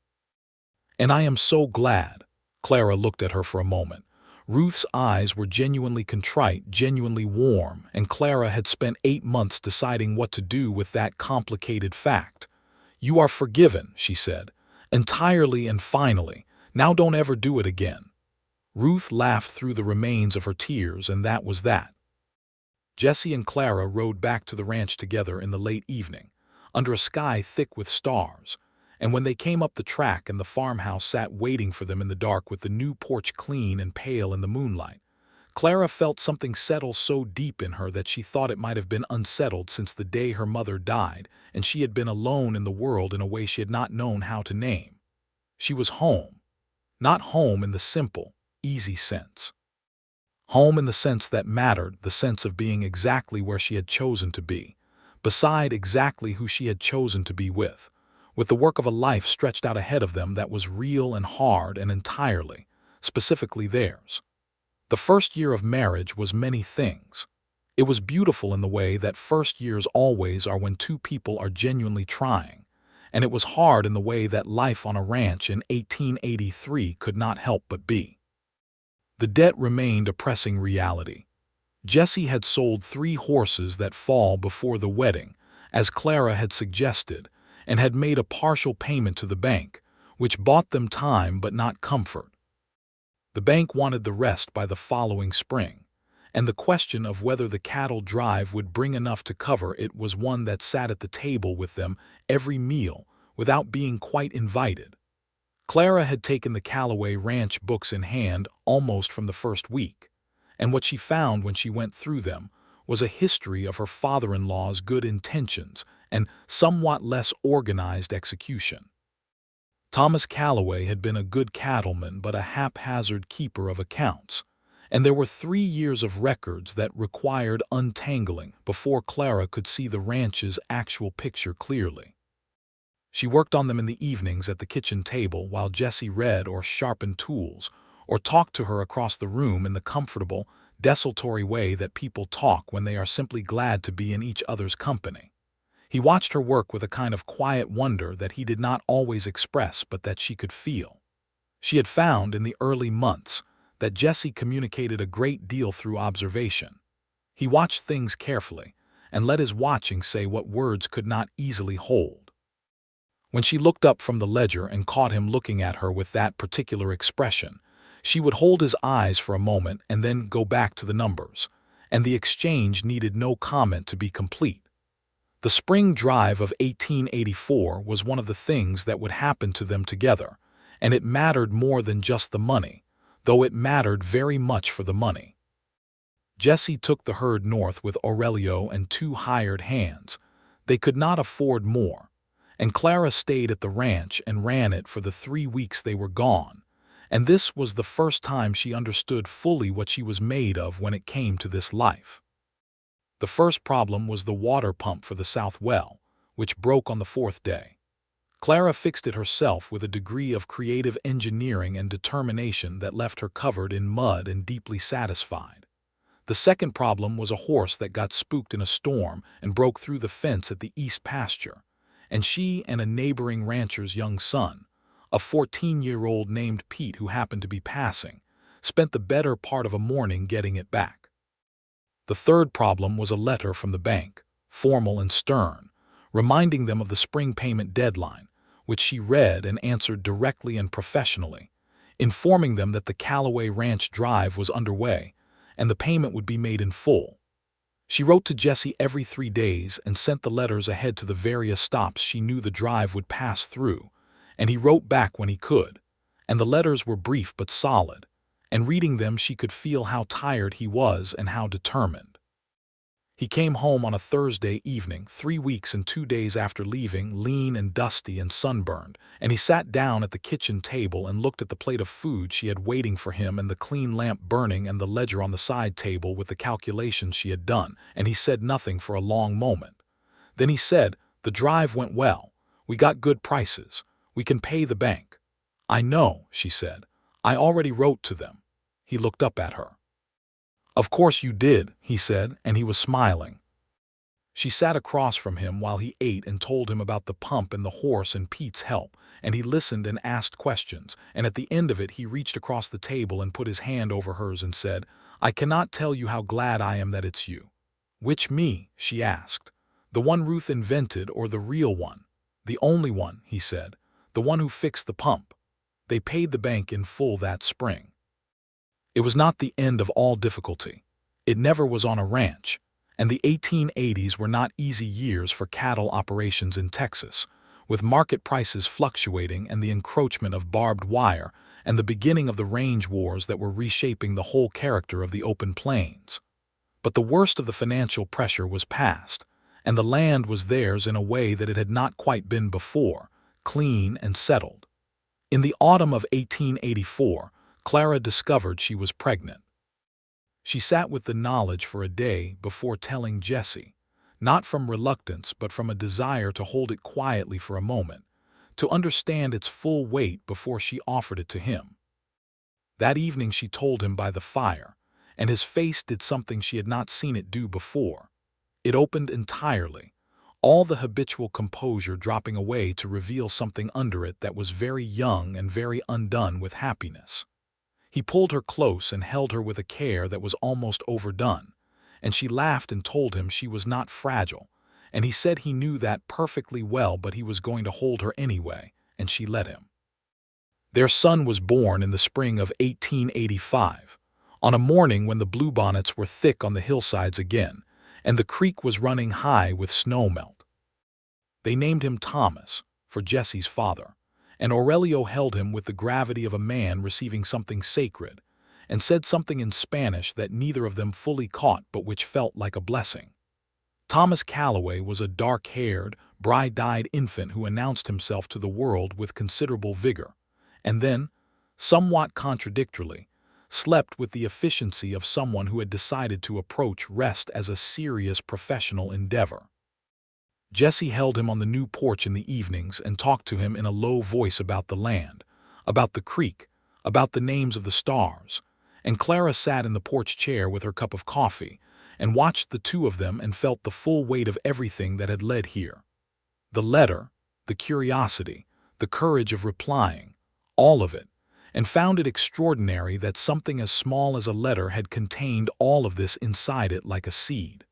"And I am so glad." Clara looked at her for a moment. Ruth's eyes were genuinely contrite, genuinely warm, and Clara had spent 8 months deciding what to do with that complicated fact. "You are forgiven," she said, "entirely and finally. Now don't ever do it again." Ruth laughed through the remains of her tears, and that was that. Jesse and Clara rode back to the ranch together in the late evening, under a sky thick with stars, and when they came up the track and the farmhouse sat waiting for them in the dark with the new porch clean and pale in the moonlight, Clara felt something settle so deep in her that she thought it might have been unsettled since the day her mother died and she had been alone in the world in a way she had not known how to name. She was home. Not home in the simple, easy sense. Home in the sense that mattered, the sense of being exactly where she had chosen to be, beside exactly who she had chosen to be with the work of a life stretched out ahead of them that was real and hard and entirely, specifically theirs. The first year of marriage was many things. It was beautiful in the way that first years always are when two people are genuinely trying, and it was hard in the way that life on a ranch in 1883 could not help but be. The debt remained a pressing reality. Jesse had sold 3 horses that fall before the wedding, as Clara had suggested, and had made a partial payment to the bank, which bought them time but not comfort. The bank wanted the rest by the following spring, and the question of whether the cattle drive would bring enough to cover it was one that sat at the table with them every meal without being quite invited. Clara had taken the Calloway Ranch books in hand almost from the first week, and what she found when she went through them was a history of her father-in-law's good intentions and somewhat less organized execution. Thomas Calloway had been a good cattleman but a haphazard keeper of accounts, and there were 3 years of records that required untangling before Clara could see the ranch's actual picture clearly. She worked on them in the evenings at the kitchen table while Jesse read or sharpened tools, or talked to her across the room in the comfortable, desultory way that people talk when they are simply glad to be in each other's company. He watched her work with a kind of quiet wonder that he did not always express but that she could feel. She had found in the early months that Jesse communicated a great deal through observation. He watched things carefully and let his watching say what words could not easily hold. When she looked up from the ledger and caught him looking at her with that particular expression, she would hold his eyes for a moment and then go back to the numbers, and the exchange needed no comment to be complete. The spring drive of 1884 was one of the things that would happen to them together, and it mattered more than just the money, though it mattered very much for the money. Jesse took the herd north with Aurelio and 2 hired hands. They could not afford more, and Clara stayed at the ranch and ran it for the 3 weeks they were gone, and this was the first time she understood fully what she was made of when it came to this life. The first problem was the water pump for the south well, which broke on the 4th day. Clara fixed it herself with a degree of creative engineering and determination that left her covered in mud and deeply satisfied. The second problem was a horse that got spooked in a storm and broke through the fence at the east pasture, and she and a neighboring rancher's young son, a 14-year-old named Pete who happened to be passing, spent the better part of a morning getting it back. The third problem was a letter from the bank, formal and stern, reminding them of the spring payment deadline, which she read and answered directly and professionally, informing them that the Calloway Ranch drive was underway and the payment would be made in full. She wrote to Jesse every 3 days and sent the letters ahead to the various stops she knew the drive would pass through, and he wrote back when he could, and the letters were brief but solid, and reading them she could feel how tired he was and how determined. He came home on a Thursday evening, 3 weeks and 2 days after leaving, lean and dusty and sunburned, and he sat down at the kitchen table and looked at the plate of food she had waiting for him and the clean lamp burning and the ledger on the side table with the calculations she had done, and he said nothing for a long moment. Then he said, "The drive went well. We got good prices. We can pay the bank." "I know," she said. "I already wrote to them." He looked up at her. "Of course you did," he said, and he was smiling. She sat across from him while he ate and told him about the pump and the horse and Pete's help, and he listened and asked questions, and at the end of it he reached across the table and put his hand over hers and said, "I cannot tell you how glad I am that it's you." "Which me?" she asked. "The one Ruth invented or the real one?" "The only one," he said. "The one who fixed the pump." They paid the bank in full that spring. It was not the end of all difficulty. It never was on a ranch, and the 1880s were not easy years for cattle operations in Texas, with market prices fluctuating and the encroachment of barbed wire and the beginning of the range wars that were reshaping the whole character of the open plains. But the worst of the financial pressure was past, and the land was theirs in a way that it had not quite been before, clean and settled. In the autumn of 1884, Clara discovered she was pregnant. She sat with the knowledge for a day before telling Jesse, not from reluctance but from a desire to hold it quietly for a moment, to understand its full weight before she offered it to him. That evening she told him by the fire, and his face did something she had not seen it do before. It opened entirely, all the habitual composure dropping away to reveal something under it that was very young and very undone with happiness. He pulled her close and held her with a care that was almost overdone, and she laughed and told him she was not fragile, and he said he knew that perfectly well but he was going to hold her anyway, and she let him. Their son was born in the spring of 1885, On a morning when the bluebonnets were thick on the hillsides again, and the creek was running high with snowmelt. They named him Thomas, for Jesse's father, and Aurelio held him with the gravity of a man receiving something sacred, and said something in Spanish that neither of them fully caught but which felt like a blessing. Thomas Calloway was a dark-haired, bright-eyed infant who announced himself to the world with considerable vigor, and then, somewhat contradictorily, slept with the efficiency of someone who had decided to approach rest as a serious professional endeavor. Jesse held him on the new porch in the evenings and talked to him in a low voice about the land, about the creek, about the names of the stars, and Clara sat in the porch chair with her cup of coffee and watched the two of them and felt the full weight of everything that had led here. The letter, the curiosity, the courage of replying, all of it, and found it extraordinary that something as small as a letter had contained all of this inside it like a seed.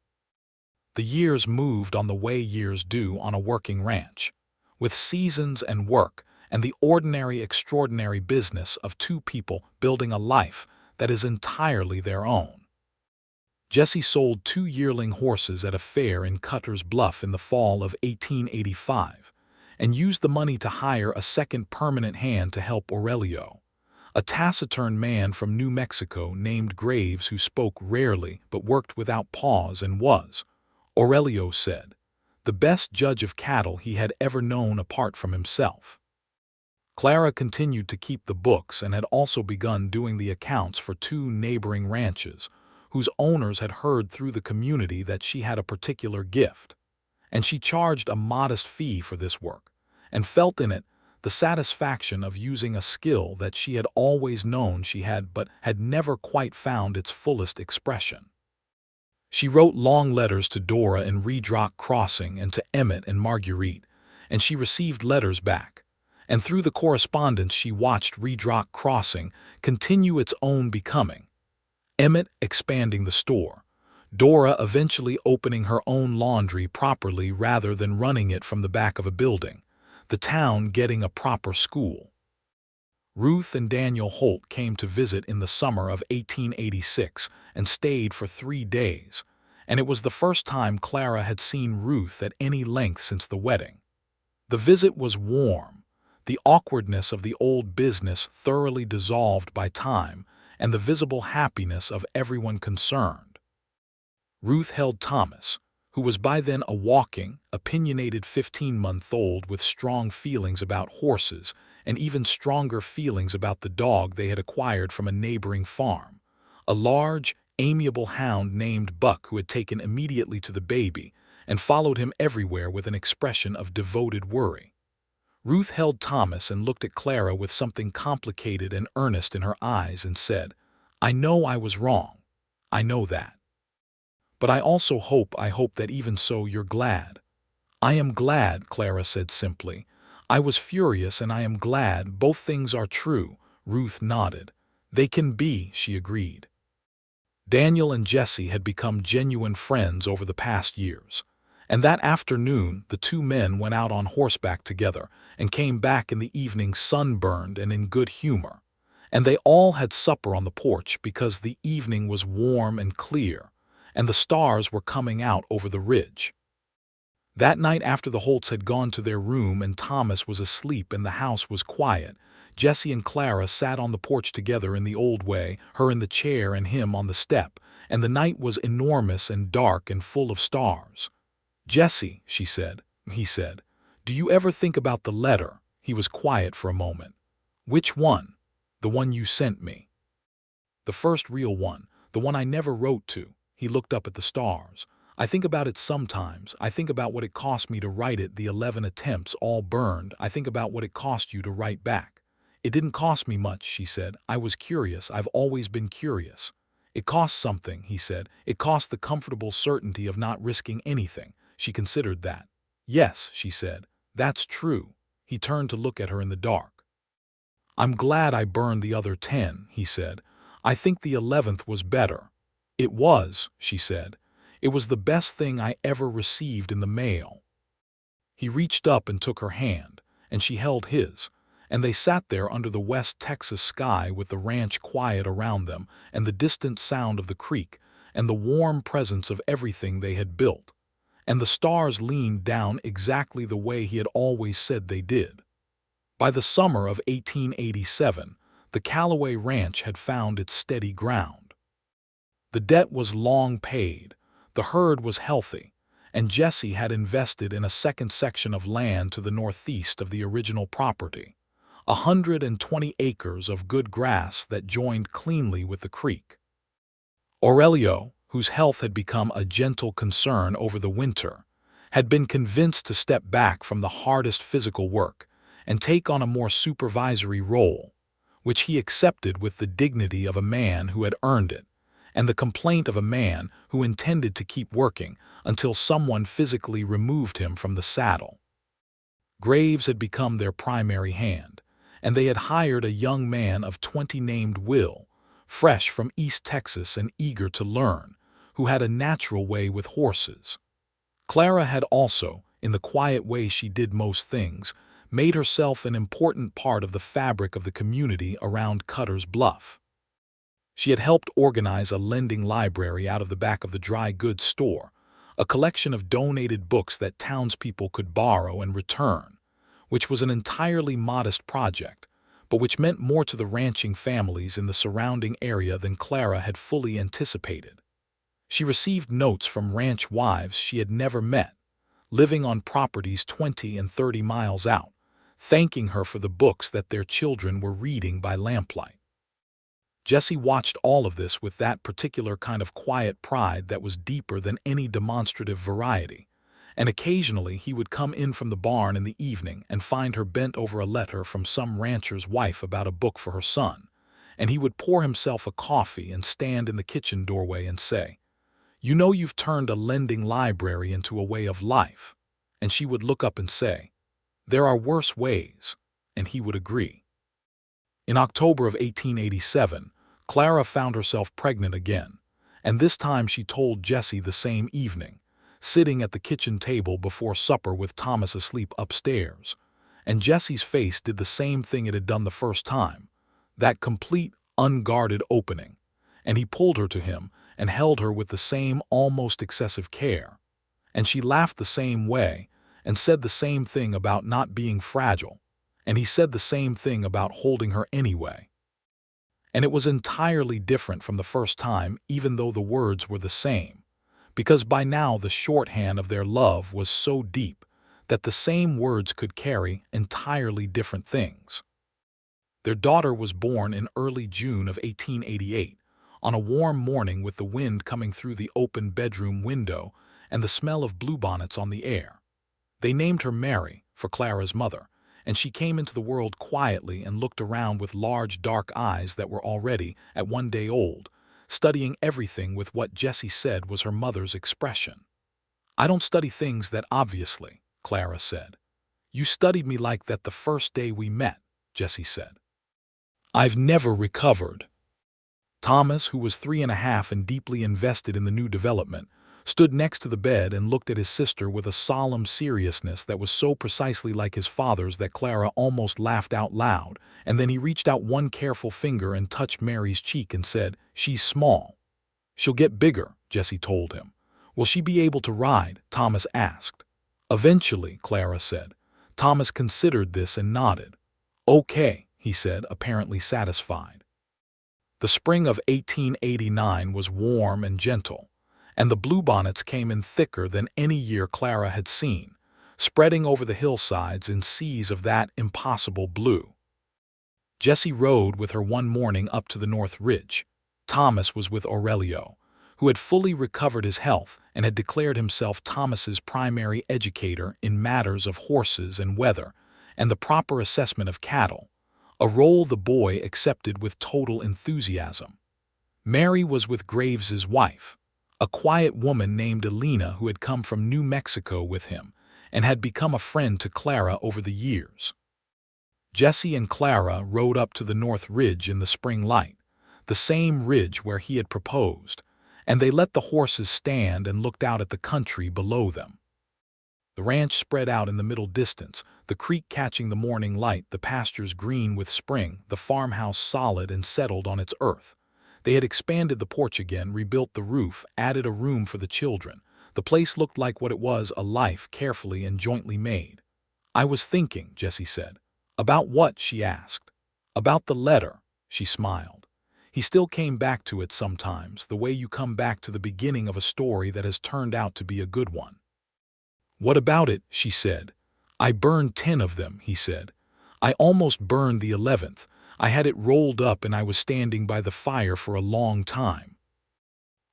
The years moved on the way years do on a working ranch, with seasons and work and the ordinary extraordinary business of two people building a life that is entirely their own. Jesse sold 2 yearling horses at a fair in Cutter's Bluff in the fall of 1885 and used the money to hire a second permanent hand to help Aurelio, a taciturn man from New Mexico named Graves who spoke rarely but worked without pause and was, Aurelio said, the best judge of cattle he had ever known apart from himself. Clara continued to keep the books and had also begun doing the accounts for 2 neighboring ranches, whose owners had heard through the community that she had a particular gift, and she charged a modest fee for this work, and felt in it the satisfaction of using a skill that she had always known she had but had never quite found its fullest expression. She wrote long letters to Dora in Reed Rock Crossing and to Emmett and Marguerite, and she received letters back, and through the correspondence she watched Reed Rock Crossing continue its own becoming, Emmett expanding the store, Dora eventually opening her own laundry properly rather than running it from the back of a building, the town getting a proper school. Ruth and Daniel Holt came to visit in the summer of 1886 and stayed for 3 days, and it was the first time Clara had seen Ruth at any length since the wedding. The visit was warm, the awkwardness of the old business thoroughly dissolved by time, and the visible happiness of everyone concerned. Ruth held Thomas, who was by then a walking, opinionated 15-month-old with strong feelings about horses and even stronger feelings about the dog they had acquired from a neighboring farm, a large, amiable hound named Buck who had taken immediately to the baby and followed him everywhere with an expression of devoted worry. Ruth held Thomas and looked at Clara with something complicated and earnest in her eyes and said, I know I was wrong. I know that. But I also hope that even so you're glad. I am glad, Clara said simply. I was furious and I am glad. Both things are true, Ruth nodded. They can be, she agreed. Daniel and Jesse had become genuine friends over the past years, and that afternoon the 2 men went out on horseback together and came back in the evening sunburned and in good humor, and they all had supper on the porch because the evening was warm and clear, and the stars were coming out over the ridge. That night after the Holts had gone to their room and Thomas was asleep and the house was quiet, Jesse and Clara sat on the porch together in the old way, her in the chair and him on the step, and the night was enormous and dark and full of stars. Jesse, he said, do you ever think about the letter? He was quiet for a moment. Which one? The one you sent me. The first real one, the one I never wrote to. He looked up at the stars. I think about it sometimes. I think about what it cost me to write it, the 11 attempts all burned. I think about what it cost you to write back. It didn't cost me much, she said. I was curious. I've always been curious. It cost something, he said. It cost the comfortable certainty of not risking anything. She considered that. Yes, she said. That's true. He turned to look at her in the dark. I'm glad I burned the other 10, he said. I think the 11th was better. It was, she said. It was the best thing I ever received in the mail. He reached up and took her hand, and she held his, and they sat there under the West Texas sky with the ranch quiet around them and the distant sound of the creek and the warm presence of everything they had built. And the stars leaned down exactly the way he had always said they did. By the summer of 1887, the Calloway Ranch had found its steady ground. The debt was long paid, the herd was healthy, and Jesse had invested in a second section of land to the northeast of the original property, 120 acres of good grass that joined cleanly with the creek. Aurelio, whose health had become a gentle concern over the winter, had been convinced to step back from the hardest physical work and take on a more supervisory role, which he accepted with the dignity of a man who had earned it, and the complaint of a man who intended to keep working until someone physically removed him from the saddle. Graves had become their primary hand, and they had hired a young man of 20 named Will, fresh from East Texas and eager to learn, who had a natural way with horses. Clara had also, in the quiet way she did most things, made herself an important part of the fabric of the community around Cutter's Bluff. She had helped organize a lending library out of the back of the dry goods store, a collection of donated books that townspeople could borrow and return, which was an entirely modest project, but which meant more to the ranching families in the surrounding area than Clara had fully anticipated. She received notes from ranch wives she had never met, living on properties 20 and 30 miles out, thanking her for the books that their children were reading by lamplight. Jesse watched all of this with that particular kind of quiet pride that was deeper than any demonstrative variety, and occasionally he would come in from the barn in the evening and find her bent over a letter from some rancher's wife about a book for her son, and he would pour himself a coffee and stand in the kitchen doorway and say, "You know you've turned a lending library into a way of life," and she would look up and say, "There are worse ways," and he would agree. In October of 1887, Clara found herself pregnant again, and this time she told Jesse the same evening, sitting at the kitchen table before supper with Thomas asleep upstairs, and Jesse's face did the same thing it had done the first time, that complete, unguarded opening, and he pulled her to him and held her with the same almost excessive care, and she laughed the same way and said the same thing about not being fragile, and he said the same thing about holding her anyway. And it was entirely different from the first time, even though the words were the same, because by now the shorthand of their love was so deep that the same words could carry entirely different things. Their daughter was born in early June of 1888, on a warm morning with the wind coming through the open bedroom window and the smell of bluebonnets on the air. They named her Mary, for Clara's mother, and she came into the world quietly and looked around with large dark eyes that were already, at 1 day old, studying everything with what Jessie said was her mother's expression. "I don't study things that obviously," Clara said. "You studied me like that the first day we met," Jessie said. "I've never recovered." Thomas, who was 3.5 and deeply invested in the new development, stood next to the bed and looked at his sister with a solemn seriousness that was so precisely like his father's that Clara almost laughed out loud, and then he reached out one careful finger and touched Mary's cheek and said, "She's small." "She'll get bigger," Jessie told him. "Will she be able to ride?" Thomas asked. "Eventually," Clara said. Thomas considered this and nodded. "Okay," he said, apparently satisfied. The spring of 1889 was warm and gentle, and the bluebonnets came in thicker than any year Clara had seen, spreading over the hillsides in seas of that impossible blue. Jessie rode with her one morning up to the North Ridge. Thomas was with Aurelio, who had fully recovered his health and had declared himself Thomas's primary educator in matters of horses and weather and the proper assessment of cattle, a role the boy accepted with total enthusiasm. Mary was with Graves's wife, a quiet woman named Elena who had come from New Mexico with him and had become a friend to Clara over the years. Jesse and Clara rode up to the North Ridge in the spring light, the same ridge where he had proposed, and they let the horses stand and looked out at the country below them. The ranch spread out in the middle distance, the creek catching the morning light, the pastures green with spring, the farmhouse solid and settled on its earth. They had expanded the porch again, rebuilt the roof, added a room for the children. The place looked like what it was, a life carefully and jointly made. "I was thinking," Jesse said. "About what?" she asked. "About the letter," she smiled. "He still came back to it sometimes, the way you come back to the beginning of a story that has turned out to be a good one." "What about it?" she said. "I burned 10 of them," he said. "I almost burned the 11th. I had it rolled up and I was standing by the fire for a long time."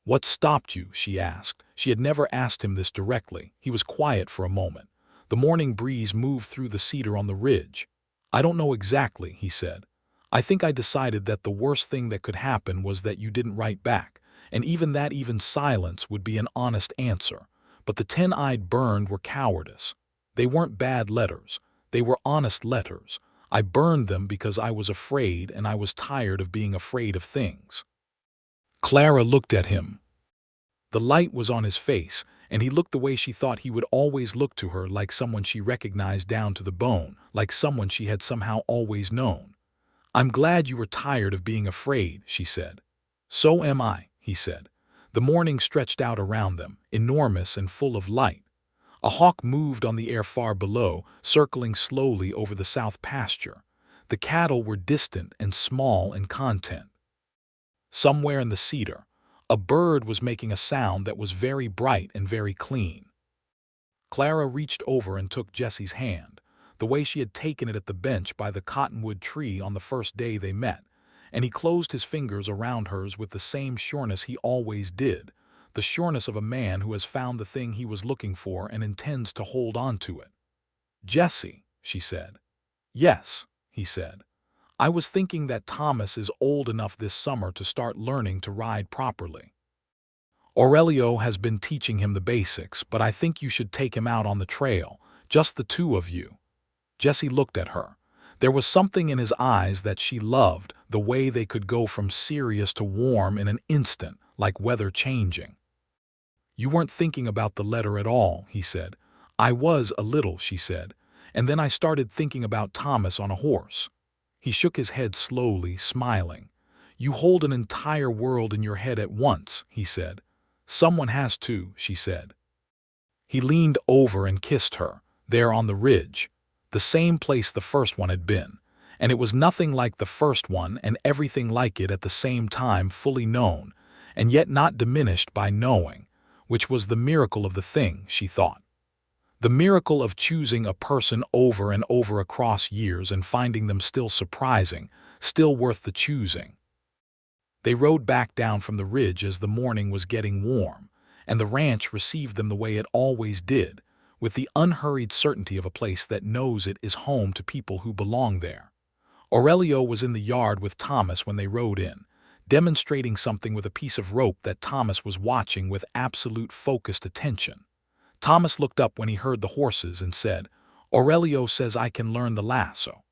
"What stopped you?" she asked. She had never asked him this directly. He was quiet for a moment. The morning breeze moved through the cedar on the ridge. "I don't know exactly," he said. "I think I decided that the worst thing that could happen was that you didn't write back, and even silence would be an honest answer. But the 10 I'd burned were cowardice. They weren't bad letters. They were honest letters. I burned them because I was afraid, and I was tired of being afraid of things." Clara looked at him. The light was on his face, and he looked the way she thought he would always look to her, like someone she recognized down to the bone, like someone she had somehow always known. "I'm glad you were tired of being afraid," she said. "So am I," he said. The morning stretched out around them, enormous and full of light. A hawk moved on the air far below, circling slowly over the south pasture. The cattle were distant and small in content. Somewhere in the cedar, a bird was making a sound that was very bright and very clean. Clara reached over and took Jesse's hand, the way she had taken it at the bench by the cottonwood tree on the first day they met, and he closed his fingers around hers with the same sureness he always did, the sureness of a man who has found the thing he was looking for and intends to hold on to it. "Jesse," she said. "Yes," he said. "I was thinking that Thomas is old enough this summer to start learning to ride properly. Aurelio has been teaching him the basics, but I think you should take him out on the trail, just the two of you." Jesse looked at her. There was something in his eyes that she loved, the way they could go from serious to warm in an instant, like weather changing. "You weren't thinking about the letter at all," he said. "I was a little," she said, "and then I started thinking about Thomas on a horse." He shook his head slowly, smiling. "You hold an entire world in your head at once," he said. "Someone has to," she said. He leaned over and kissed her, there on the ridge, the same place the first one had been, and it was nothing like the first one and everything like it at the same time, fully known, and yet not diminished by knowing, which was the miracle of the thing, she thought. The miracle of choosing a person over and over across years and finding them still surprising, still worth the choosing. They rode back down from the ridge as the morning was getting warm, and the ranch received them the way it always did, with the unhurried certainty of a place that knows it is home to people who belong there. Aurelio was in the yard with Thomas when they rode in, demonstrating something with a piece of rope that Thomas was watching with absolute focused attention. Thomas looked up when he heard the horses and said, "Aurelio says I can learn the lasso."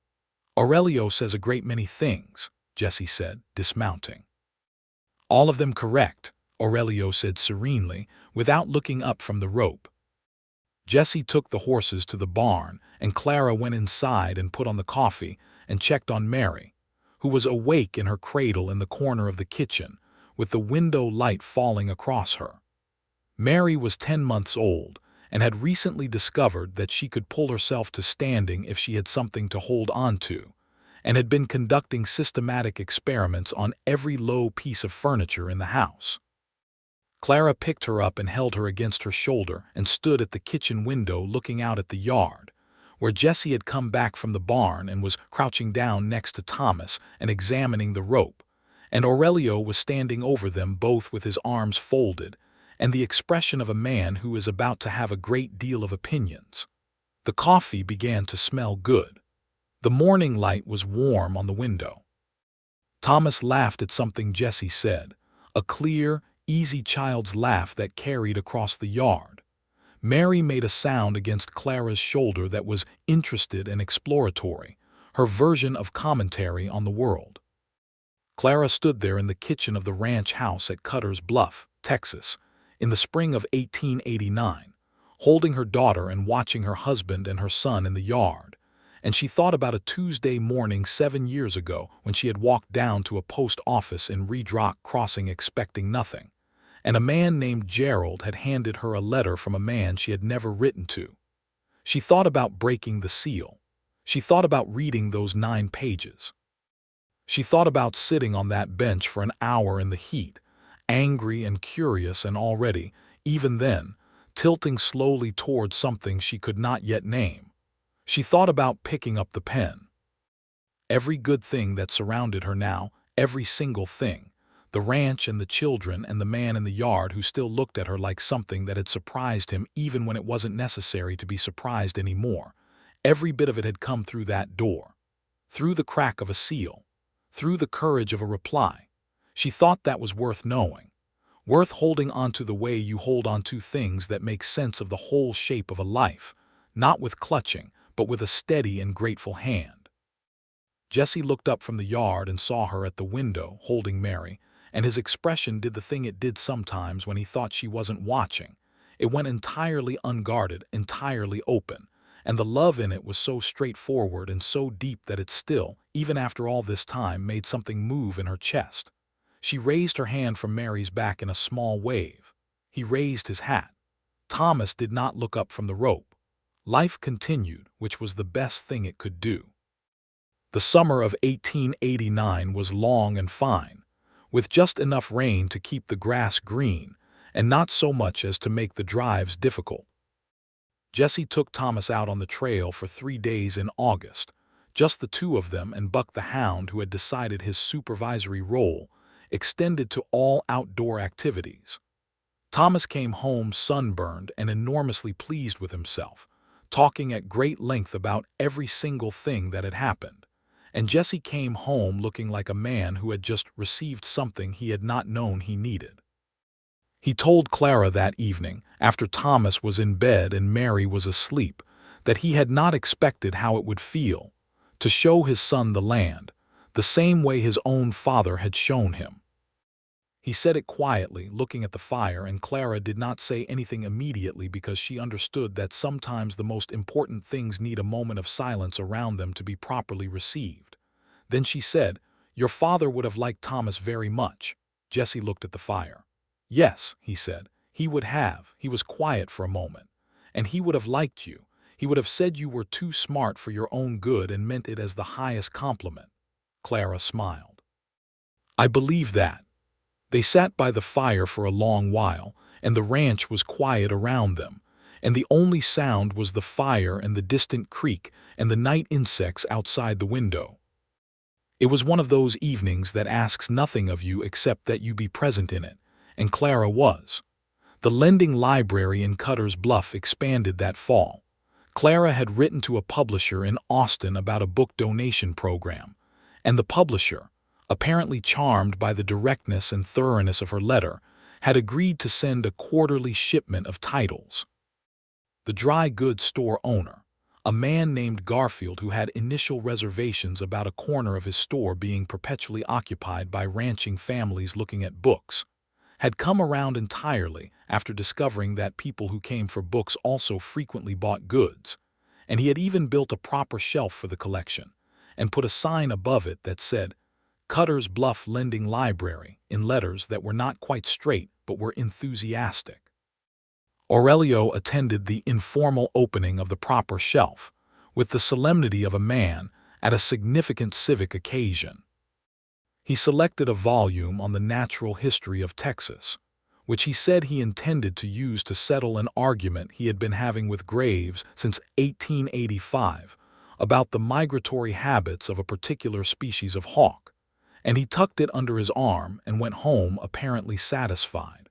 "Aurelio says a great many things," Jesse said, dismounting. "All of them correct," Aurelio said serenely, without looking up from the rope. Jesse took the horses to the barn, and Clara went inside and put on the coffee and checked on Mary, who was awake in her cradle in the corner of the kitchen, with the window light falling across her. Mary was 10 months old and had recently discovered that she could pull herself to standing if she had something to hold on to, and had been conducting systematic experiments on every low piece of furniture in the house. Clara picked her up and held her against her shoulder and stood at the kitchen window looking out at the yard, where Jesse had come back from the barn and was crouching down next to Thomas and examining the rope, and Aurelio was standing over them both with his arms folded and the expression of a man who is about to have a great deal of opinions. The coffee began to smell good. The morning light was warm on the window. Thomas laughed at something Jesse said, a clear, easy child's laugh that carried across the yard. Mary made a sound against Clara's shoulder that was interested and exploratory, her version of commentary on the world. Clara stood there in the kitchen of the ranch house at Cutter's Bluff, Texas, in the spring of 1889, holding her daughter and watching her husband and her son in the yard. And she thought about a Tuesday morning 7 years ago when she had walked down to a post office in Red Rock Crossing expecting nothing, and a man named Gerald had handed her a letter from a man she had never written to. She thought about breaking the seal. She thought about reading those 9 pages. She thought about sitting on that bench for an hour in the heat, angry and curious and already, even then, tilting slowly toward something she could not yet name. She thought about picking up the pen. Every good thing that surrounded her now, every single thing, the ranch and the children and the man in the yard who still looked at her like something that had surprised him even when it wasn't necessary to be surprised anymore, every bit of it had come through that door, through the crack of a seal, through the courage of a reply. She thought that was worth knowing, worth holding onto the way you hold onto things that make sense of the whole shape of a life, not with clutching, but with a steady and grateful hand. Jesse looked up from the yard and saw her at the window holding Mary, and his expression did the thing it did sometimes when he thought she wasn't watching. It went entirely unguarded, entirely open, and the love in it was so straightforward and so deep that it still, even after all this time, made something move in her chest. She raised her hand from Mary's back in a small wave. He raised his hat. Thomas did not look up from the rope. Life continued, which was the best thing it could do. The summer of 1889 was long and fine, with just enough rain to keep the grass green, and not so much as to make the drives difficult. Jesse took Thomas out on the trail for 3 days in August, just the two of them and Buck the hound, who had decided his supervisory role extended to all outdoor activities. Thomas came home sunburned and enormously pleased with himself, talking at great length about every single thing that had happened, and Jesse came home looking like a man who had just received something he had not known he needed. He told Clara that evening, after Thomas was in bed and Mary was asleep, that he had not expected how it would feel to show his son the land, the same way his own father had shown him. He said it quietly, looking at the fire, and Clara did not say anything immediately because she understood that sometimes the most important things need a moment of silence around them to be properly received. Then she said, "Your father would have liked Thomas very much." Jesse looked at the fire. "Yes," he said, "he would have." He was quiet for a moment. "And he would have liked you. He would have said you were too smart for your own good and meant it as the highest compliment." Clara smiled. "I believe that." They sat by the fire for a long while, and the ranch was quiet around them, and the only sound was the fire and the distant creek and the night insects outside the window. It was one of those evenings that asks nothing of you except that you be present in it, and Clara was. The lending library in Cutter's Bluff expanded that fall. Clara had written to a publisher in Austin about a book donation program, and the publisher, apparently charmed by the directness and thoroughness of her letter, had agreed to send a quarterly shipment of titles. The dry goods store owner, a man named Garfield who had initial reservations about a corner of his store being perpetually occupied by ranching families looking at books, had come around entirely after discovering that people who came for books also frequently bought goods, and he had even built a proper shelf for the collection and put a sign above it that said, "Cutter's Bluff Lending Library," in letters that were not quite straight but were enthusiastic. Aurelio attended the informal opening of the proper shelf, with the solemnity of a man at a significant civic occasion. He selected a volume on the natural history of Texas, which he said he intended to use to settle an argument he had been having with Graves since 1885 about the migratory habits of a particular species of hawk, and he tucked it under his arm and went home apparently satisfied.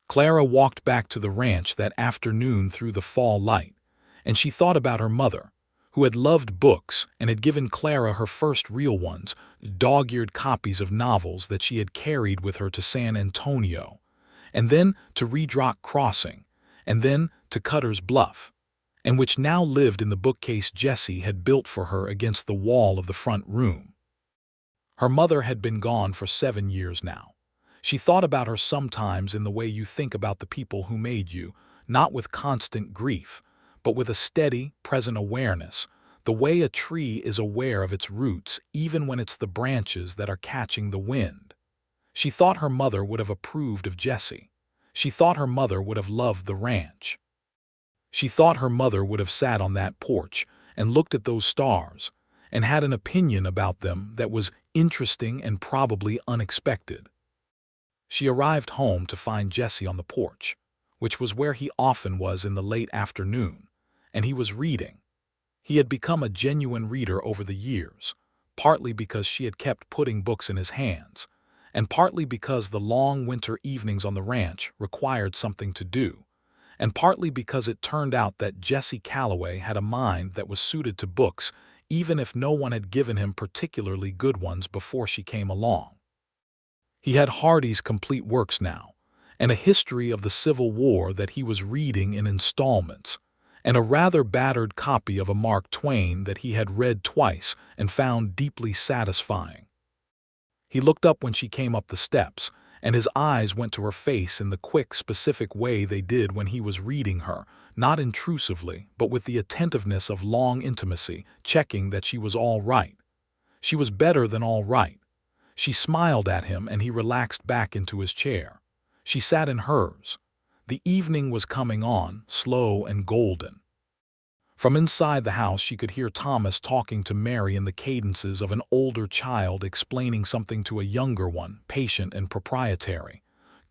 Clara walked back to the ranch that afternoon through the fall light, and she thought about her mother, who had loved books and had given Clara her first real ones, dog-eared copies of novels that she had carried with her to San Antonio, and then to Red Rock Crossing, and then to Cutter's Bluff, and which now lived in the bookcase Jesse had built for her against the wall of the front room. Her mother had been gone for 7 years now. She thought about her sometimes in the way you think about the people who made you, not with constant grief, but with a steady, present awareness, the way a tree is aware of its roots even when it's the branches that are catching the wind. She thought her mother would have approved of Jesse. She thought her mother would have loved the ranch. She thought her mother would have sat on that porch and looked at those stars and had an opinion about them that was interesting and probably unexpected. She arrived home to find Jesse on the porch, which was where he often was in the late afternoon, and he was reading. He had become a genuine reader over the years, partly because she had kept putting books in his hands, and partly because the long winter evenings on the ranch required something to do, and partly because it turned out that Jesse Calloway had a mind that was suited to books, even if no one had given him particularly good ones before she came along. He had Hardy's complete works now, and a history of the Civil War that he was reading in installments, and a rather battered copy of a Mark Twain that he had read twice and found deeply satisfying. He looked up when she came up the steps, and his eyes went to her face in the quick, specific way they did when he was reading her, not intrusively, but with the attentiveness of long intimacy, checking that she was all right. She was better than all right. She smiled at him, and he relaxed back into his chair. She sat in hers. The evening was coming on, slow and golden. From inside the house she could hear Thomas talking to Mary in the cadences of an older child explaining something to a younger one, patient and proprietary.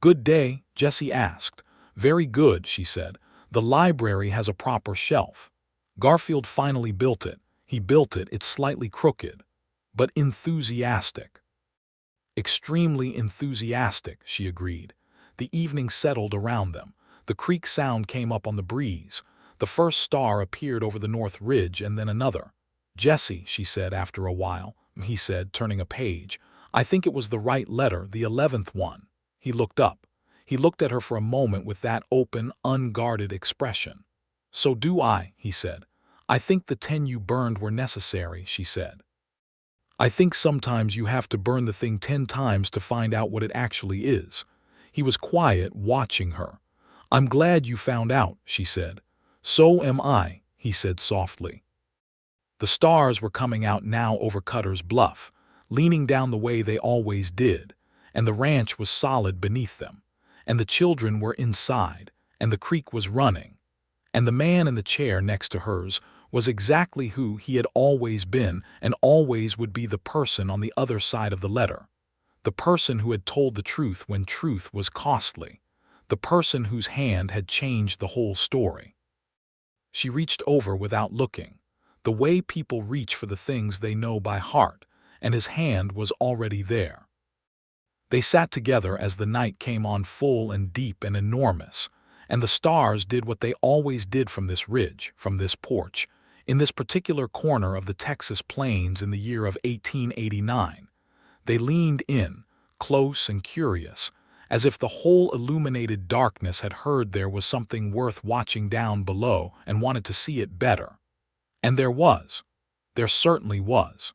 "Good day?" Jesse asked. "Very good," she said. "The library has a proper shelf. Garfield finally built it. He built it, it's slightly crooked, but enthusiastic." "Extremely enthusiastic," she agreed. The evening settled around them. The creek sound came up on the breeze. The first star appeared over the north ridge and then another. "Jesse," she said after a while, he said, turning a page. "I think it was the right letter, the 11th one." He looked up. He looked at her for a moment with that open, unguarded expression. "So do I," he said. "I think the 10 you burned were necessary," she said. "I think sometimes you have to burn the thing 10 times to find out what it actually is." He was quiet, watching her. "I'm glad you found out," she said. "So am I," he said softly. The stars were coming out now over Cutter's Bluff, leaning down the way they always did, and the ranch was solid beneath them, and the children were inside, and the creek was running, and the man in the chair next to hers was exactly who he had always been and always would be, the person on the other side of the letter, the person who had told the truth when truth was costly, the person whose hand had changed the whole story. She reached over without looking, the way people reach for the things they know by heart, and his hand was already there. They sat together as the night came on full and deep and enormous, and the stars did what they always did from this ridge, from this porch, in this particular corner of the Texas plains in the year of 1889. They leaned in, close and curious, as if the whole illuminated darkness had heard there was something worth watching down below and wanted to see it better. And there was. There certainly was.